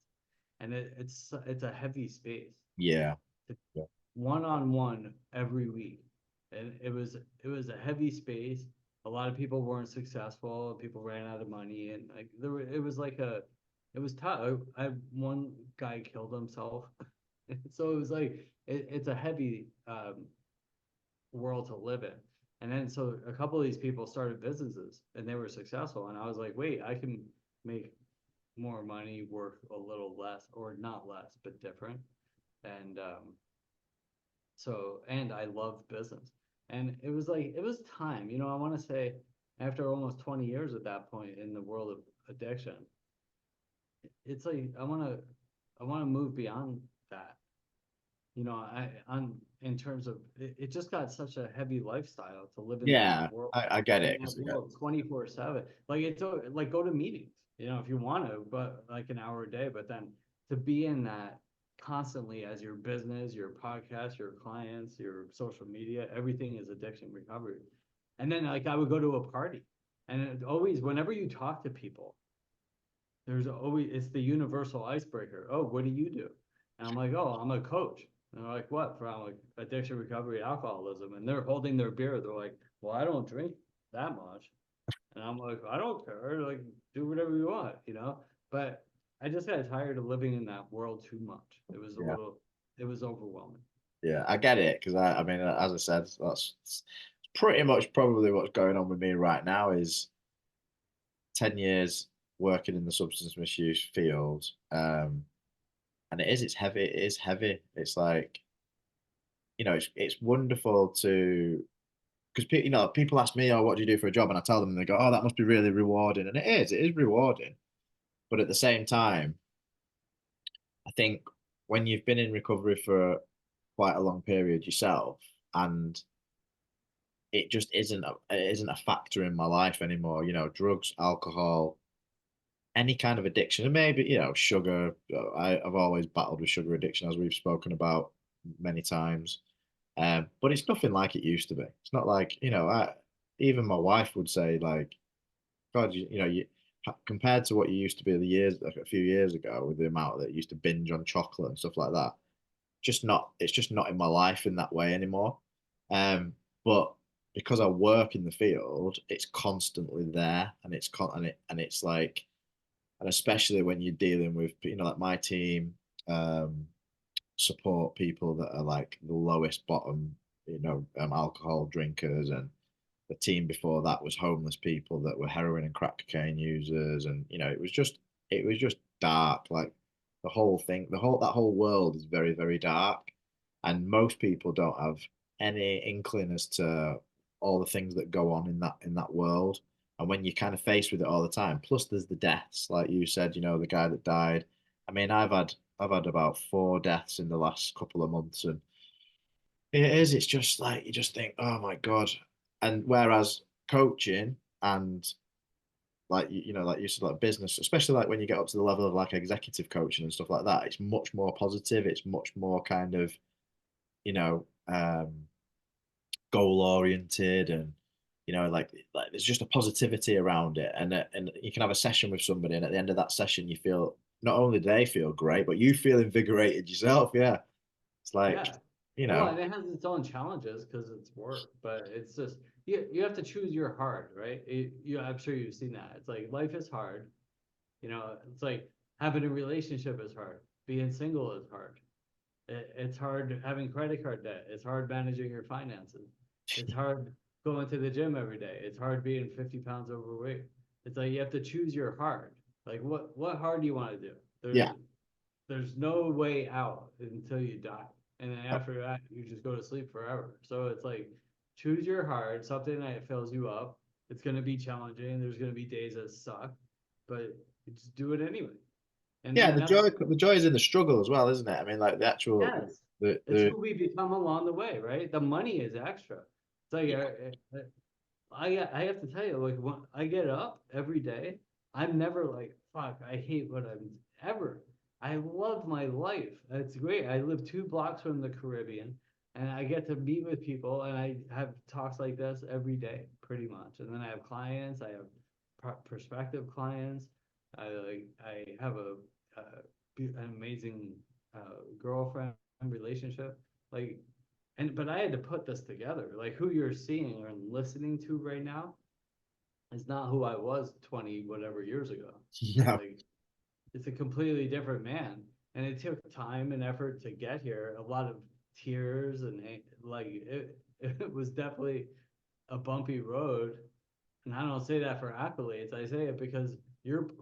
and it's a heavy space, Yeah. Yeah. one on one every week, and it was a heavy space. A lot of people weren't successful. People ran out of money, and like it was like it was tough. One guy killed himself, so it was like it's a heavy world to live in. And then so a couple of these people started businesses and they were successful, and I was like, wait, I can make more money, work a little less, or not less, but different. And and I love business. And it was like, it was time, I want to say after almost 20 years at that point in the world of addiction, it's like I want to move beyond that. I on in terms of it just got such a heavy lifestyle to live Yeah, world I get in it. that world 24/7. Like like go to meetings, if you want to, but like an hour a day, but then to be in that constantly as your business, your podcast, your clients, your social media, everything is addiction recovery. And then like I would go to a party, and it always, whenever you talk to people, there's always, it's the universal icebreaker. Oh, what do you do? And I'm like, oh, I'm a coach. And they're like, what? For, I'm like, addiction recovery, alcoholism. And they're holding their beer. They're like, well, I don't drink that much. And I'm like, I don't care. Like, do whatever you want. But I just got tired of living in that world too much. Yeah, It was overwhelming. yeah, I get it because I mean, as I said, that's pretty much probably what's going on with me right now is 10 years working in the substance misuse field, and it's heavy. It is heavy. It's like it's wonderful to because people ask me, oh, what do you do for a job? And I tell them, and they go, oh, that must be really rewarding, and it is rewarding, but at the same time, I think when you've been in recovery for quite a long period yourself, and it just isn't a factor in my life anymore. Drugs, alcohol, any kind of addiction, and maybe sugar. I've always battled with sugar addiction, as we've spoken about many times. But it's nothing like it used to be. It's not like even my wife would say like, God, compared to what you used to be like a few years ago, with the amount that you used to binge on chocolate and stuff like that. It's just not in my life in that way anymore. But because I work in the field, it's constantly there, and it's like, and especially when you're dealing with like my team, um, support people that are like the lowest bottom, alcohol drinkers, and the team before that was homeless people that were heroin and crack cocaine users, and it was just dark. Like the whole thing, that whole world is very very dark, and most people don't have any inkling as to all the things that go on in that world. And when you're kind of faced with it all the time, plus there's the deaths, like you said, the guy that died. I mean, I've had about four deaths in the last couple of months, and it's just like you just think, oh my God. And whereas coaching and like like you said, like business, especially like when you get up to the level of like executive coaching and stuff like that, it's much more positive. It's much more kind of, you know, um, goal oriented, and like there's just a positivity around it, and you can have a session with somebody, and at the end of that session, you feel not only do they feel great, but you feel invigorated yourself. Yeah, it's like, Yeah. you Well, know, and it has its own challenges because it's work, but it's just you have to choose your hard, right? I'm sure you've seen that. It's like life is hard. It's like having a relationship is hard. Being single is hard. It's hard having credit card debt. It's hard managing your finances. It's hard going to the gym every day. It's hard being 50 pounds overweight. It's like you have to choose your hard. Like what hard do you want to do? yeah, There's no way out until you die. And then after that, you just go to sleep forever. So it's like choose your hard, something that fills you up. It's going to be challenging. There's going to be days that suck, but you just do it anyway. yeah. And that's The joy is in the struggle as well, isn't it? I mean, like the actual, yes, it's the who we become along the way, right? The money is extra. It's like yeah, I have to tell you, like when I get up every day, I'm never like, fuck, I hate what I'm ever. I love my life. It's great. I live 2 blocks from the Caribbean and I get to meet with people and I have talks like this every day, pretty much. And then I have clients, I have prospective clients. I have an amazing girlfriend relationship. Like but I had to put this together. Like who you're seeing or listening to right now is not who I was 20 whatever years ago. no, Like it's a completely different man. And it took time and effort to get here. A lot of tears and like it was definitely a bumpy road. And I don't say that for accolades. I say it because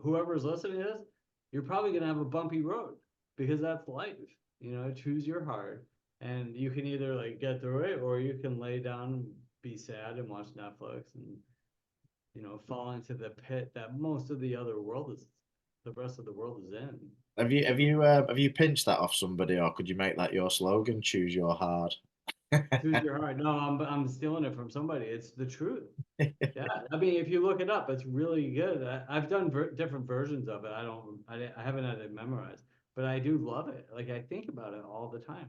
whoever's listening to this, you're probably gonna have a bumpy road because that's life. Choose your heart. And you can either like get through it or you can lay down and be sad and watch Netflix and fall into the pit that most of the rest of the world is in. have you pinched that off somebody, or could you make that your slogan? Choose your hard. Choose your heart. No, I'm stealing it from somebody. It's the truth. Yeah, I mean, if you look it up, it's really good. I've done different versions of it. I haven't had it memorized, but I do love it. Like I think about it all the time.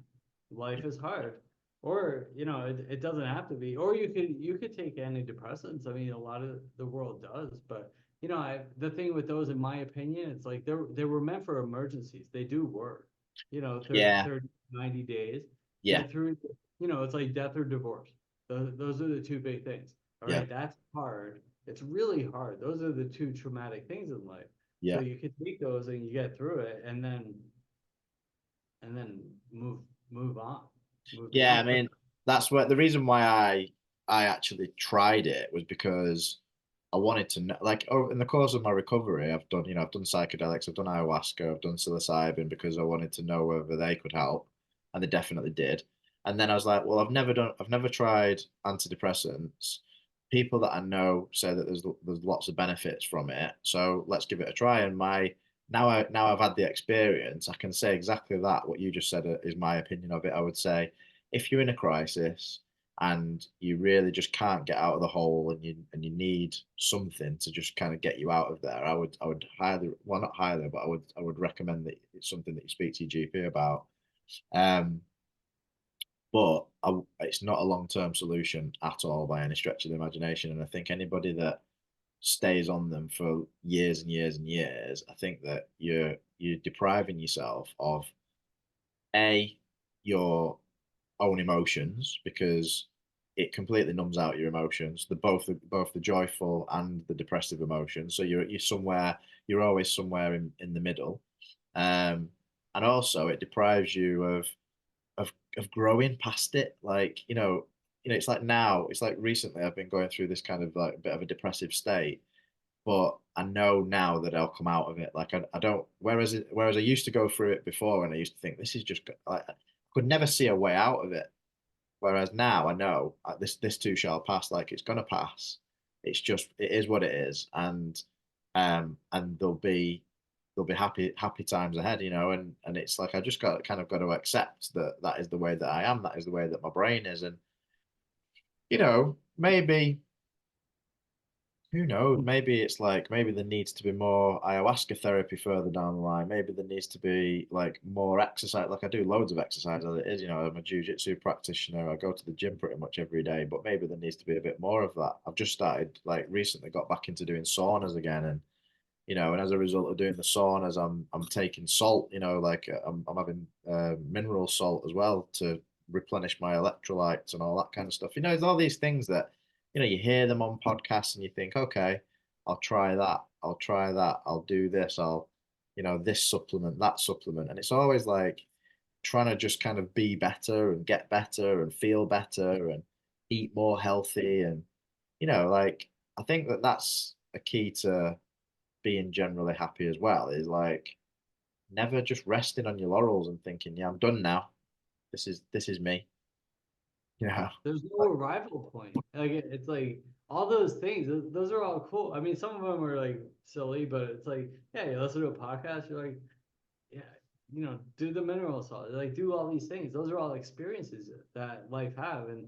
Life is hard, or it doesn't have to be. Or you could take antidepressants. I mean, a lot of the world does, but the thing with those, in my opinion, it's like they were meant for emergencies. They do work. 30, Yeah, 30, 90 days. yeah, Get through. It's like death or divorce. Those are the two big things. All yeah, right, that's hard. It's really hard. Those are the two traumatic things in life. So yeah, you can take those and you get through it and then move on. Move yeah. I beyond. mean, that's what the reason why I actually tried it was because I wanted to know, like, oh, in the course of my recovery, I've done psychedelics, I've done ayahuasca, I've done psilocybin because I wanted to know whether they could help, and they definitely did. And then I was like, well, I've never tried antidepressants. People that I know say that there's lots of benefits from it, so let's give it a try. And now I've had the experience, I can say exactly that. What you just said is my opinion of it. I would say, if you're in a crisis and you really just can't get out of the hole, and you need something to just kind of get you out of there, I would highly, well, not highly, but I would recommend that it's something that you speak to your GP about. Um, but it's not a long-term solution at all by any stretch of the imagination. And I think anybody that stays on them for years and years and years, I think that you're depriving yourself of a your own emotions, because it completely numbs out your emotions, both the joyful and the depressive emotions. So you're always somewhere in the middle. Um, and also it deprives you of growing past it. Like, it's like now, it's like recently I've been going through this kind of like bit of a depressive state, but I know now that I'll come out of it. Like I don't. Whereas I used to go through it before, and I used to think this is just like I could never see a way out of it. Whereas now I know, this too shall pass. Like it's gonna pass. It is what it is, and there'll be happy times ahead, and it's like I just got to accept that that is the way that I am. That is the way that my brain is, and maybe Who knows? Maybe it's like maybe there needs to be more ayahuasca therapy further down the line. Maybe there needs to be like more exercise. Like I do loads of exercise as it is, I'm a jiu-jitsu practitioner. I go to the gym pretty much every day, but maybe there needs to be a bit more of that. I've just started like recently got back into doing saunas again, and and as a result of doing the saunas, I'm taking salt, like I'm having mineral salt as well to replenish my electrolytes and all that kind of stuff. There's all these things that, you hear them on podcasts and you think, okay, I'll try that, I'll try that, I'll do this, this supplement, that supplement. And it's always like trying to just kind of be better and get better and feel better and eat more healthy. And, like, I think that that's a key to being generally happy as well is like never just resting on your laurels and thinking, yeah, I'm done now. This is me. Yeah. There's no arrival point. Like it's like all those things. Those are all cool. I mean, some of them are like silly, but it's like, yeah, you listen to a podcast. You're like, yeah, do the mineral salt. Like do all these things. Those are all experiences that life have. And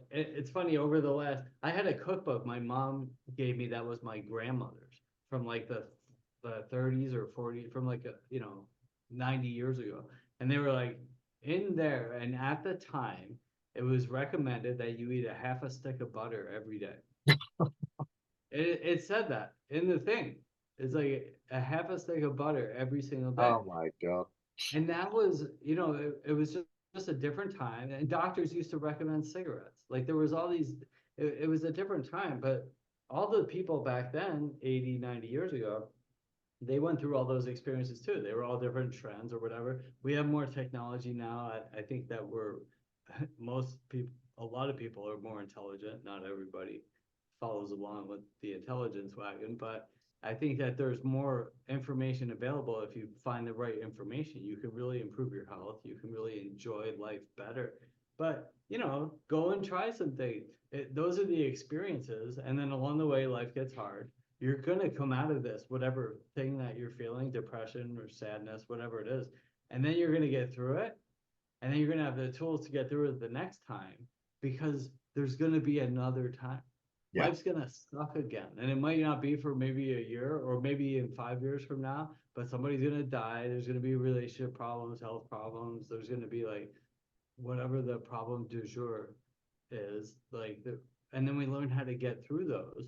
it's funny. Over the last, I had a cookbook my mom gave me that was my grandmother's from like the 30s or 40s, from like 90 years ago, and they were like in there. And at the time it was recommended that you eat a half a stick of butter every day. It said that in the thing. It's like a half a stick of butter every single day. Oh my God. And that was, it was just a different time. And doctors used to recommend cigarettes. Like there was all these, it was a different time, but all the people back then, 80, 90 years ago, they went through all those experiences too. They were all different trends or whatever. We have more technology now. I think that most people, a lot of people are more intelligent. Not everybody follows along with the intelligence wagon, but I think that there's more information available. If you find the right information, you can really improve your health. You can really enjoy life better. But, go and try some things. Those are the experiences. And then along the way, life gets hard. You're going to come out of this, whatever thing that you're feeling, depression or sadness, whatever it is. And then you're going to get through it. And then you're going to have the tools to get through it the next time, because there's going to be another time. Yeah. Life's going to suck again. And it might not be for maybe a year or maybe in 5 years from now, but somebody's going to die. There's going to be relationship problems, health problems. There's going to be like whatever the problem du jour is, and then we learn how to get through those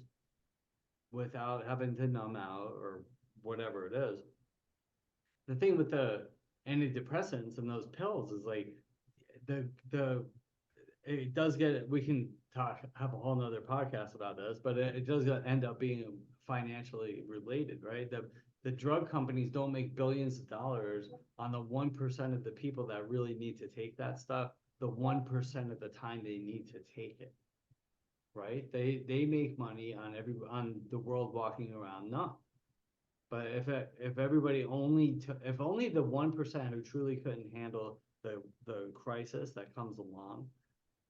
without having to numb out or whatever it is. The thing with the antidepressants and those pills is like the it does get, we can have a whole nother podcast about this, but it does end up being financially related, right? The drug companies don't make billions of dollars on the 1% of the people that really need to take that stuff, the 1% of the time they need to take it, right? They make money on the world walking around numb. But if everybody if only the 1% who truly couldn't handle the crisis that comes along,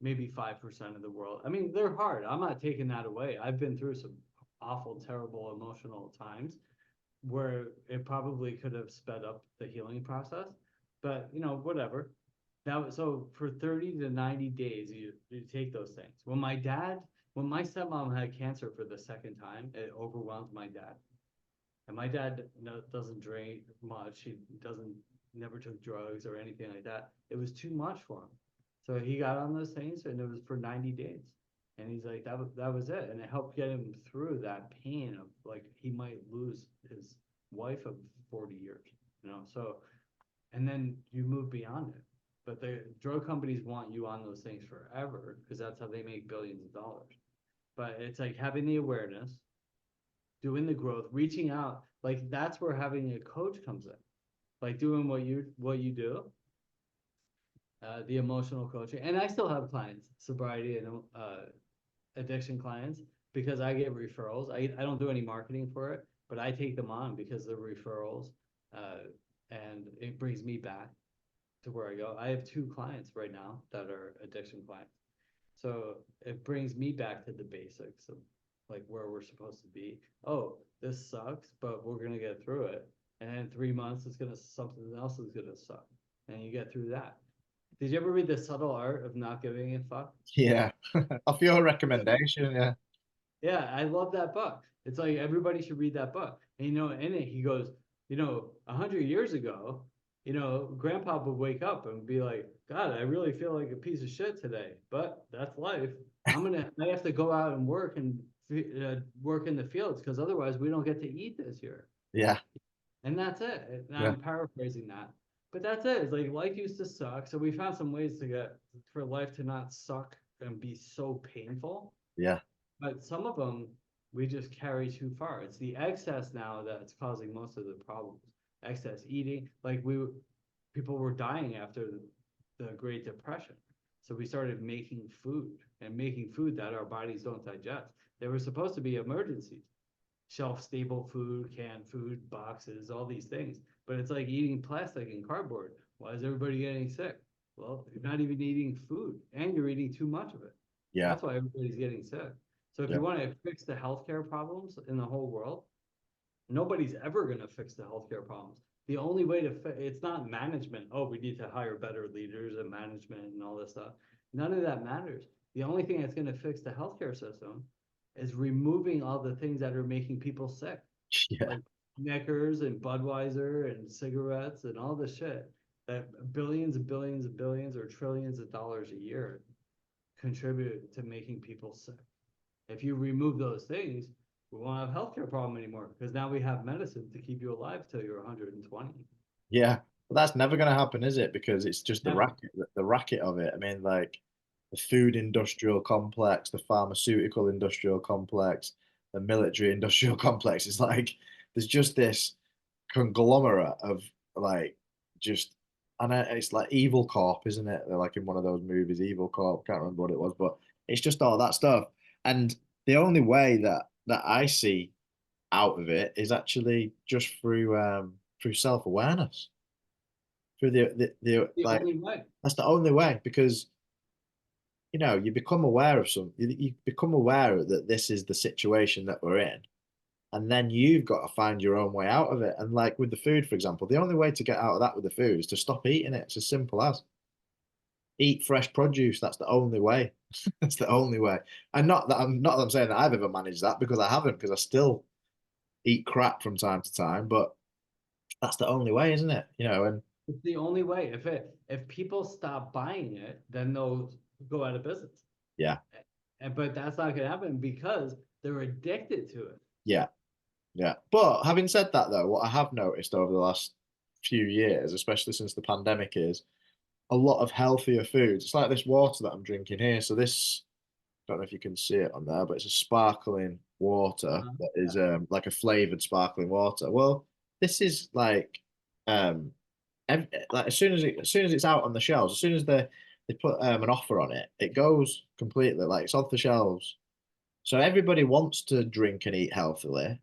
maybe 5% of the world. I mean, they're hard. I'm not taking that away. I've been through some awful, terrible emotional times where it probably could have sped up the healing process. But whatever. So for 30 to 90 days, you take those things. When my stepmom had cancer for the second time, it overwhelmed my dad. And my dad doesn't drink much. He doesn't never took drugs or anything like that. It was too much for him. So he got on those things, and it was for 90 days. And he's like, that was it. And it helped get him through that pain of like he might lose his wife of 40 years, So, and then you move beyond it. But the drug companies want you on those things forever because that's how they make billions of dollars. But it's like having the awareness, doing the growth, reaching out. Like that's where having a coach comes in. Like doing what you do, the emotional coaching. And I still have clients, sobriety and addiction clients, because I get referrals. I don't do any marketing for it, but I take them on because they're referrals, and it brings me back to where I go. I have 2 clients right now that are addiction clients. So it brings me back to the basics of like where we're supposed to be. Oh, this sucks, but we're gonna get through it. And in 3 months, something else is gonna suck, and you get through that. Did you ever read The Subtle Art of Not Giving a Fuck? Yeah. Off your Yeah. recommendation, yeah. Yeah, I love that book. It's like everybody should read that book. And in it he goes, 100 years ago, Grandpa would wake up and be like, God, I really feel like a piece of shit today, but that's life. I have to go out and work and work in the fields because otherwise we don't get to eat this year. Yeah, And that's it. And yeah, I'm paraphrasing that. But that's it. It's like life used to suck. So we found some ways to get for life to not suck and be so painful. yeah, But some of them we just carry too far. It's the excess now that's causing most of the problems. Excess eating, like people were dying after the Great Depression. So we started making food and making food that our bodies don't digest. They were supposed to be emergencies, shelf stable food, canned food, boxes, all these things. But it's like eating plastic and cardboard. Why is everybody getting sick? Well, you're not even eating food and you're eating too much of it. yeah, That's why everybody's getting sick. So if yeah, you want to fix the healthcare problems in the whole world, nobody's ever going to fix the healthcare problems. The only way to it's not management. Oh, we need to hire better leaders and management and all this stuff. None of that matters. The only thing that's going to fix the healthcare system is removing all the things that are making people sick, yeah, like Snickers and Budweiser and cigarettes and all this shit that billions and billions and billions or trillions of dollars a year contribute to making people sick. If you remove those things, we won't have a healthcare problem anymore because now we have medicine to keep you alive till you're 120. yeah. But that's never going to happen, is it? Because it's just Never. the racket of it. I mean, like the food industrial complex, the pharmaceutical industrial complex, the military industrial complex. It's like there's just this conglomerate of like just, and it's like Evil Corp, isn't it? They're like in one of those movies, Evil Corp. Can't remember what it was, but it's just all that stuff. And the only way that I see out of it is actually just through self-awareness, through the The like only way. that's the only way because you become aware of you become aware that this is the situation that we're in, and then you've got to find your own way out of it. And like with the food, for example, the only way to get out of that with the food is to stop eating it. It's as simple as eat fresh produce. That's the only way. That's the only way. And not that I'm saying that I've ever managed that, because I haven't, because I still eat crap from time to time, but that's the only way, isn't it? And It's the only way. If people stop buying it, then they'll go out of business. yeah, But that's not going to happen because they're addicted to it. yeah, yeah. But having said that, though, what I have noticed over the last few years, especially since the pandemic, is a lot of healthier foods. It's like this water that I'm drinking here. So this, I don't know if you can see it on there, but it's a sparkling water that is Yeah. like a flavored sparkling water. Well, this is um like as soon as it's out on the shelves, as soon as they put an offer on it, it goes completely, like it's off the shelves. So everybody wants to drink and eat healthily,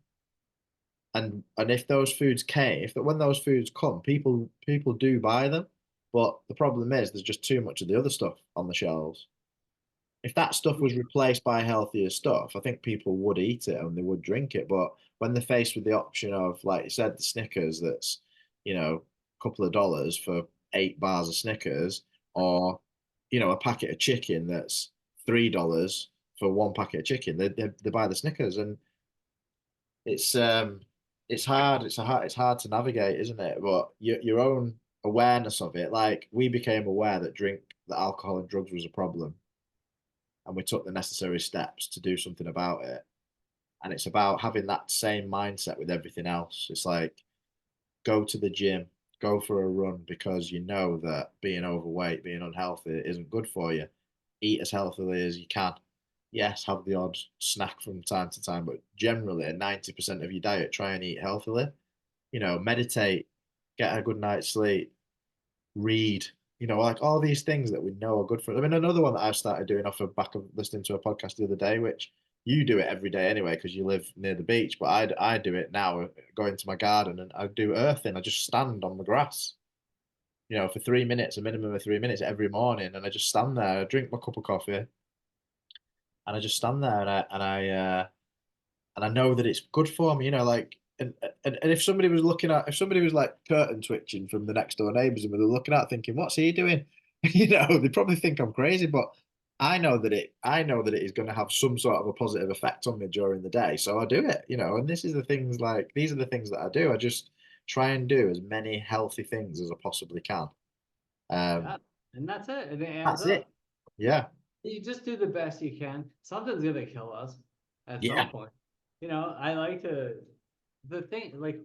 and if those foods came, if when those foods come, people do buy them. But the problem is there's just too much of the other stuff on the shelves. If that stuff was replaced by healthier stuff, I think people would eat it and they would drink it. But when they're faced with the option of, like you said, the Snickers, that's a couple of dollars for 8 bars of Snickers, or a packet of chicken that's $3 for one packet of chicken, they buy the Snickers, and it's hard. It's hard to navigate, isn't it? But your own awareness of it, like we became aware that alcohol and drugs was a problem, and we took the necessary steps to do something about it. And it's about having that same mindset with everything else. It's like go to the gym, go for a run, because you know that being overweight, being unhealthy isn't good for you. Eat as healthily as you can. Yes, have the odd snack from time to time, but generally 90% of your diet, try and eat healthily. Meditate, get a good night's sleep, read, like all these things that we know are good for us. I mean, another one that I've started doing off the back of listening to a podcast the other day, which you do it every day anyway because you live near the beach, but I do it now, go into my garden and I do earthing. I just stand on the grass, for 3 minutes, a minimum of 3 minutes every morning, and I just stand there. I drink my cup of coffee, and I just stand there, and I know that it's good for me, like. And if somebody was like curtain twitching from the next door neighbors and we were looking out thinking, what's he doing? They probably think I'm crazy, but I know that it is going to have some sort of a positive effect on me during the day. So I do it, you know, and this is the things like these are the things that I do. I just try and do as many healthy things as I possibly can. Um, Yeah, and that's it, and it adds that's it. up. Yeah. You just do the best you can. Something's gonna kill us at some Yeah. point. I like to the thing like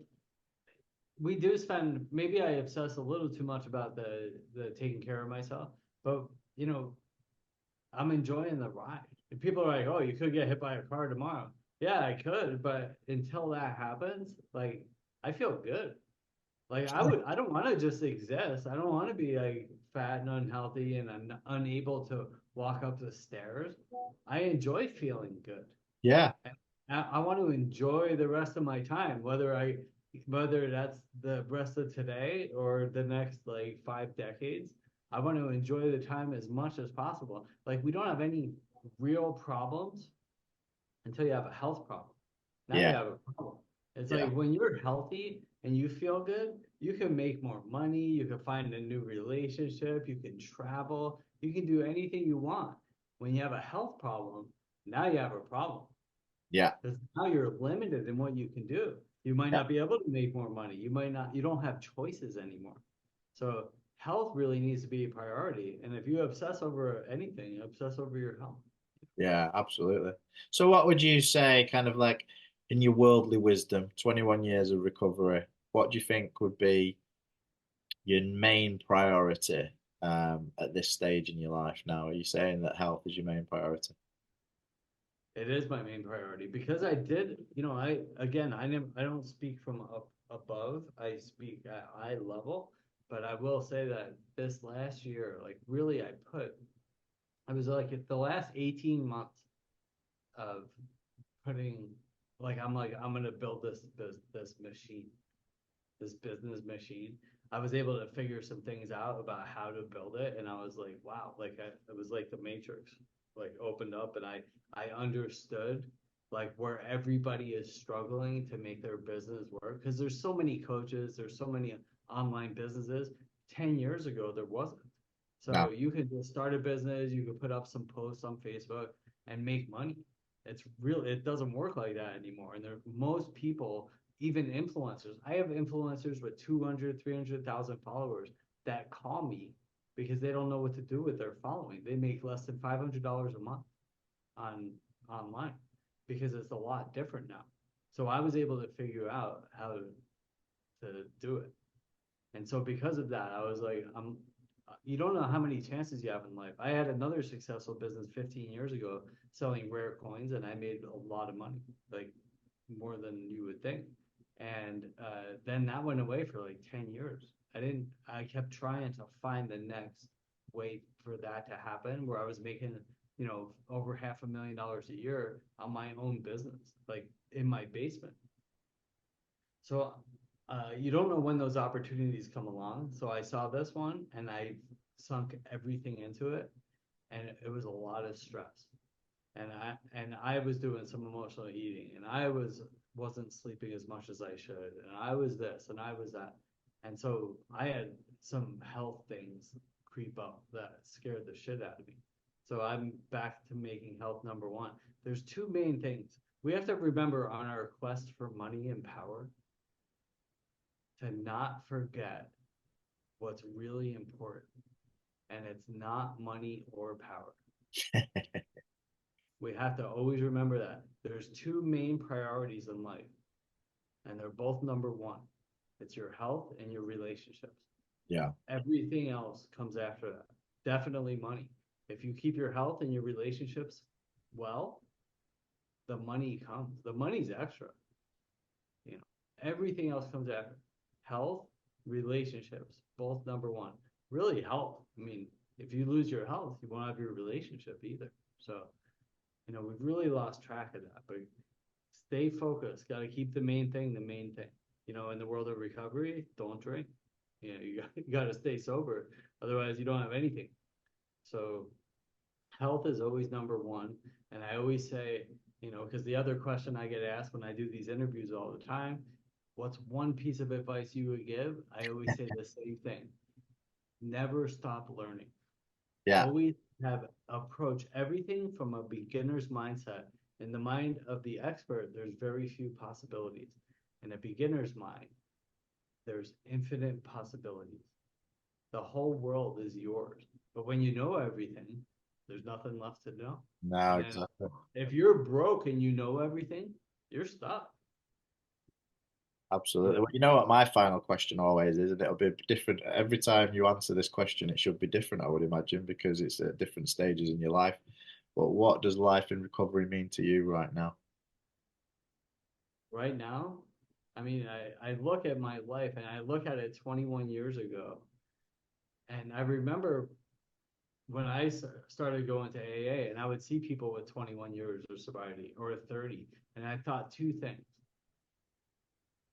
we do spend maybe I obsess a little too much about the taking care of myself, but you know, I'm enjoying the ride. And people are like, "Oh, you could get hit by a car tomorrow." Yeah, I could, but until that happens, like I feel good. Like I don't want to just exist. I don't want to be like fat and unhealthy and unable to walk up the stairs. I enjoy feeling good. Yeah. And I want to enjoy the rest of my time, whether that's the rest of today or the next like 5 decades. I want to enjoy the time as much as possible. Like we don't have any real problems until you have a health problem. Now you Yeah. have a problem. It's Yeah. like when you're healthy and you feel good, you can make more money, you can find a new relationship, you can travel, you can do anything you want. When you have a health problem, now you have a problem Yeah. because now you're limited in what you can do. You might Yeah. not be able to make more money. You don't have choices anymore. So health really needs to be a priority. And if you obsess over anything, obsess over your health. Yeah, absolutely. So what would you say, kind of like in your worldly wisdom, 21 years of recovery, what do you think would be your main priority at this stage in your life now? Are you saying that health is your main priority? It is my main priority because I did, I again, I don't speak from up above. I speak at eye level, but I will say that this last year, like really I was like at the last 18 months of putting like I'm gonna build this machine, this business machine. I was able to figure some things out about how to build it, and I was like, wow, it was like the Matrix, like opened up, and I understood like where everybody is struggling to make their business work because there's so many coaches, there's so many online businesses. 10 years ago, there wasn't. So No. you could just start a business, you could put up some posts on Facebook and make money. It doesn't work like that anymore. And most people, even influencers, I have influencers with 200, 300,000 followers that call me because they don't know what to do with their following. They make less than $500 a month on online because it's a lot different now. So I was able to figure out how to do it. And so because of that, I was like, you don't know how many chances you have in life. I had another successful business 15 years ago selling rare coins, and I made a lot of money, like more than you would think. And then that went away for like 10 years. I kept trying to find the next way for that to happen where I was making, over $500,000 a year on my own business, like in my basement. So you don't know when those opportunities come along. So I saw this one and I sunk everything into it, and it was a lot of stress. And I was doing some emotional eating, and wasn't sleeping as much as I should, and I was this and I was that, and so I had some health things creep up that scared the shit out of me. So I'm back to making health number one. There's two main things we have to remember on our quest for money and power to not forget what's really important. And it's not money or power. We have to always remember that. There's two main priorities in life, and they're both number one. It's your health and your relationships. Yeah. Everything else comes after that. Definitely money. If you keep your health and your relationships well, the money comes. The money's extra. You know, everything else comes after. Health, relationships, both number one. Really health. I mean, if you lose your health, you won't have your relationship either. So, we've really lost track of that. But stay focused. Got to keep the main thing the main thing. In the world of recovery, don't drink. You got to stay sober. Otherwise, you don't have anything. So health is always number one. And I always say, because the other question I get asked when I do these interviews all the time, what's one piece of advice you would give? I always say the same thing. Never stop learning. Yeah. Always have approach everything from a beginner's mindset. In the mind of the expert, there's very few possibilities. In a beginner's mind, there's infinite possibilities. The whole world is yours. But when you know everything, there's nothing left to know. No, And exactly. if you're broke and you know everything, you're stuck. You Absolutely. know, Well, you know what my final question always is, and it'll be different every time you answer this question. It should be different, I would imagine, because it's at different stages in your life. But what does life in recovery mean to you right now? right now, I mean, I look at my life and I look at it 21 years ago. And I remember when I started going to AA and I would see people with 21 years of sobriety or 30, and I thought two things.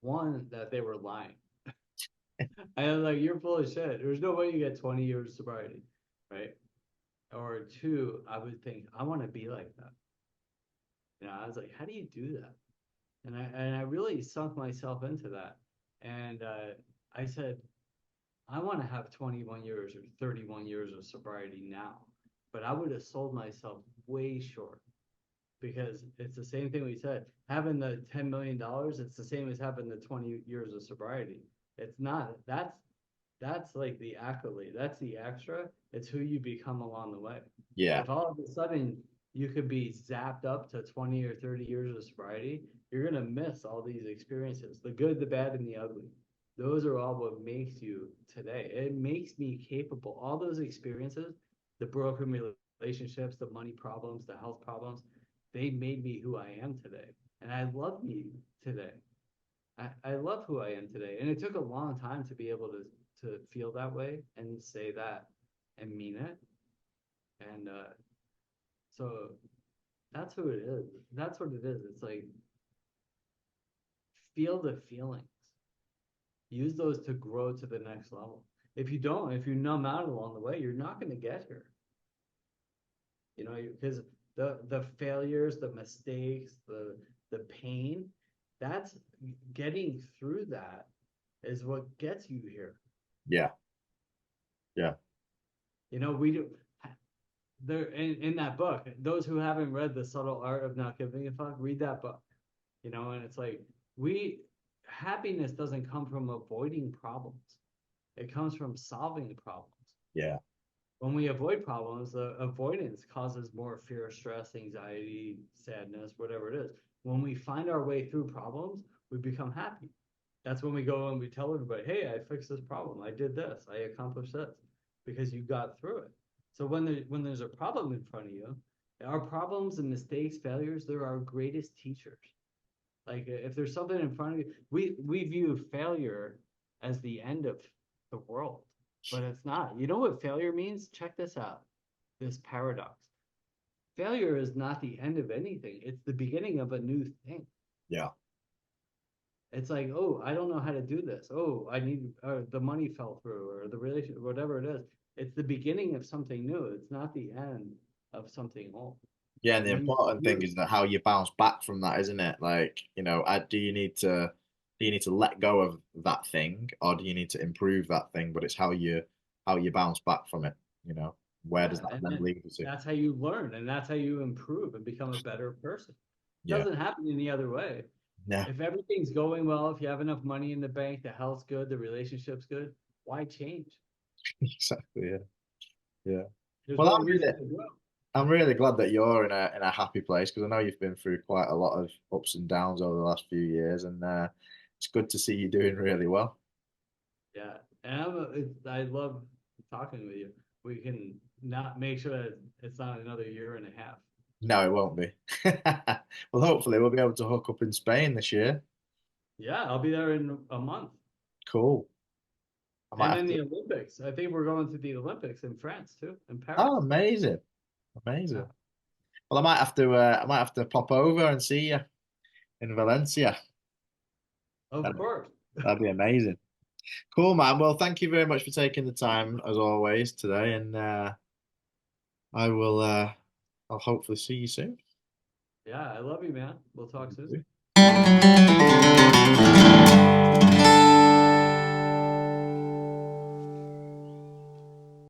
One, that they were lying. I was like, you're full of shit. There's no way you get 20 years of sobriety, right? Or two, I would think, I want to be like that. I was like, how do you do that? And I really sunk myself into that. And I said, I want to have 21 years or 31 years of sobriety now, but I would have sold myself way short because it's the same thing we said. Having the $10 million, it's the same as having the 20 years of sobriety. It's not. That's like the accolade. That's the extra. It's who you become along the way. Yeah. If all of a sudden you could be zapped up to 20 or 30 years of sobriety, you're gonna miss all these experiences, the good, the bad, and the ugly. Those are all what makes you today. It makes me capable. All those experiences, the broken relationships, the money problems, the health problems, they made me who I am today. And I love me today. I love who I am today. And it took a long time to be able to feel that way and say that and mean it. And so that's who it is. That's what it is. It's like feel the feelings. Use those to grow to the next level. If you don't, if you numb out along the way, you're not going to get here. Because the failures, the mistakes, the pain, that's getting through that is what gets you here. Yeah. Yeah. We do there in that book. Those who haven't read The Subtle Art of Not Giving a Fuck, read that book. And it's like we happiness doesn't come from avoiding problems. It comes from solving problems. Yeah. When we avoid problems, the avoidance causes more fear, stress, anxiety, sadness, whatever it is. When we find our way through problems, we become happy. That's when we go and we tell everybody, hey, I fixed this problem. I did this. I accomplished this because you got through it. So when there's a problem in front of you, our problems and mistakes, failures, they're our greatest teachers. Like if there's something in front of you, we view failure as the end of the world, but it's not. You know what failure means? Check this out. This paradox. Failure is not the end of anything. It's the beginning of a new thing. Yeah. It's like, oh, I don't know how to do this. Oh, I need, or the money fell through, or the relationship, whatever it is. It's the beginning of something new. It's not the end of something old. Yeah, and And the when important thing you, is that how you bounce back from that, isn't it? Like, do you need to let go of that thing, or do you need to improve that thing? But it's how you bounce back from it, you know? Where does yeah, that and then then lead you to? that's how you learn, and that's how you improve and become a better person. It Yeah. doesn't happen any other way. Yeah. If everything's going well, if you have enough money in the bank, the health's good, the relationship's good, why change? Exactly. Yeah. Yeah. There's Well, no reason to grow. I'm really glad that you're in a happy place because I know you've been through quite a lot of ups and downs over the last few years, and it's good to see you doing really well. Yeah, and I love talking with you. We can not make sure that it's not another year and a half. No, it won't be. Well, hopefully we'll be able to hook up in Spain this year. Yeah, I'll be there in a month. Cool. I might And have then to. the Olympics. I think we're going to the Olympics in France too, in Oh, Paris. amazing, Yeah, amazing. Well, I might have to pop over and see you in Valencia. of That'd, course. that'd be amazing. Cool, man. Well, thank you very much for taking the time as always today, and I will. I'll hopefully see you soon. Yeah, I love you, man. We'll talk soon.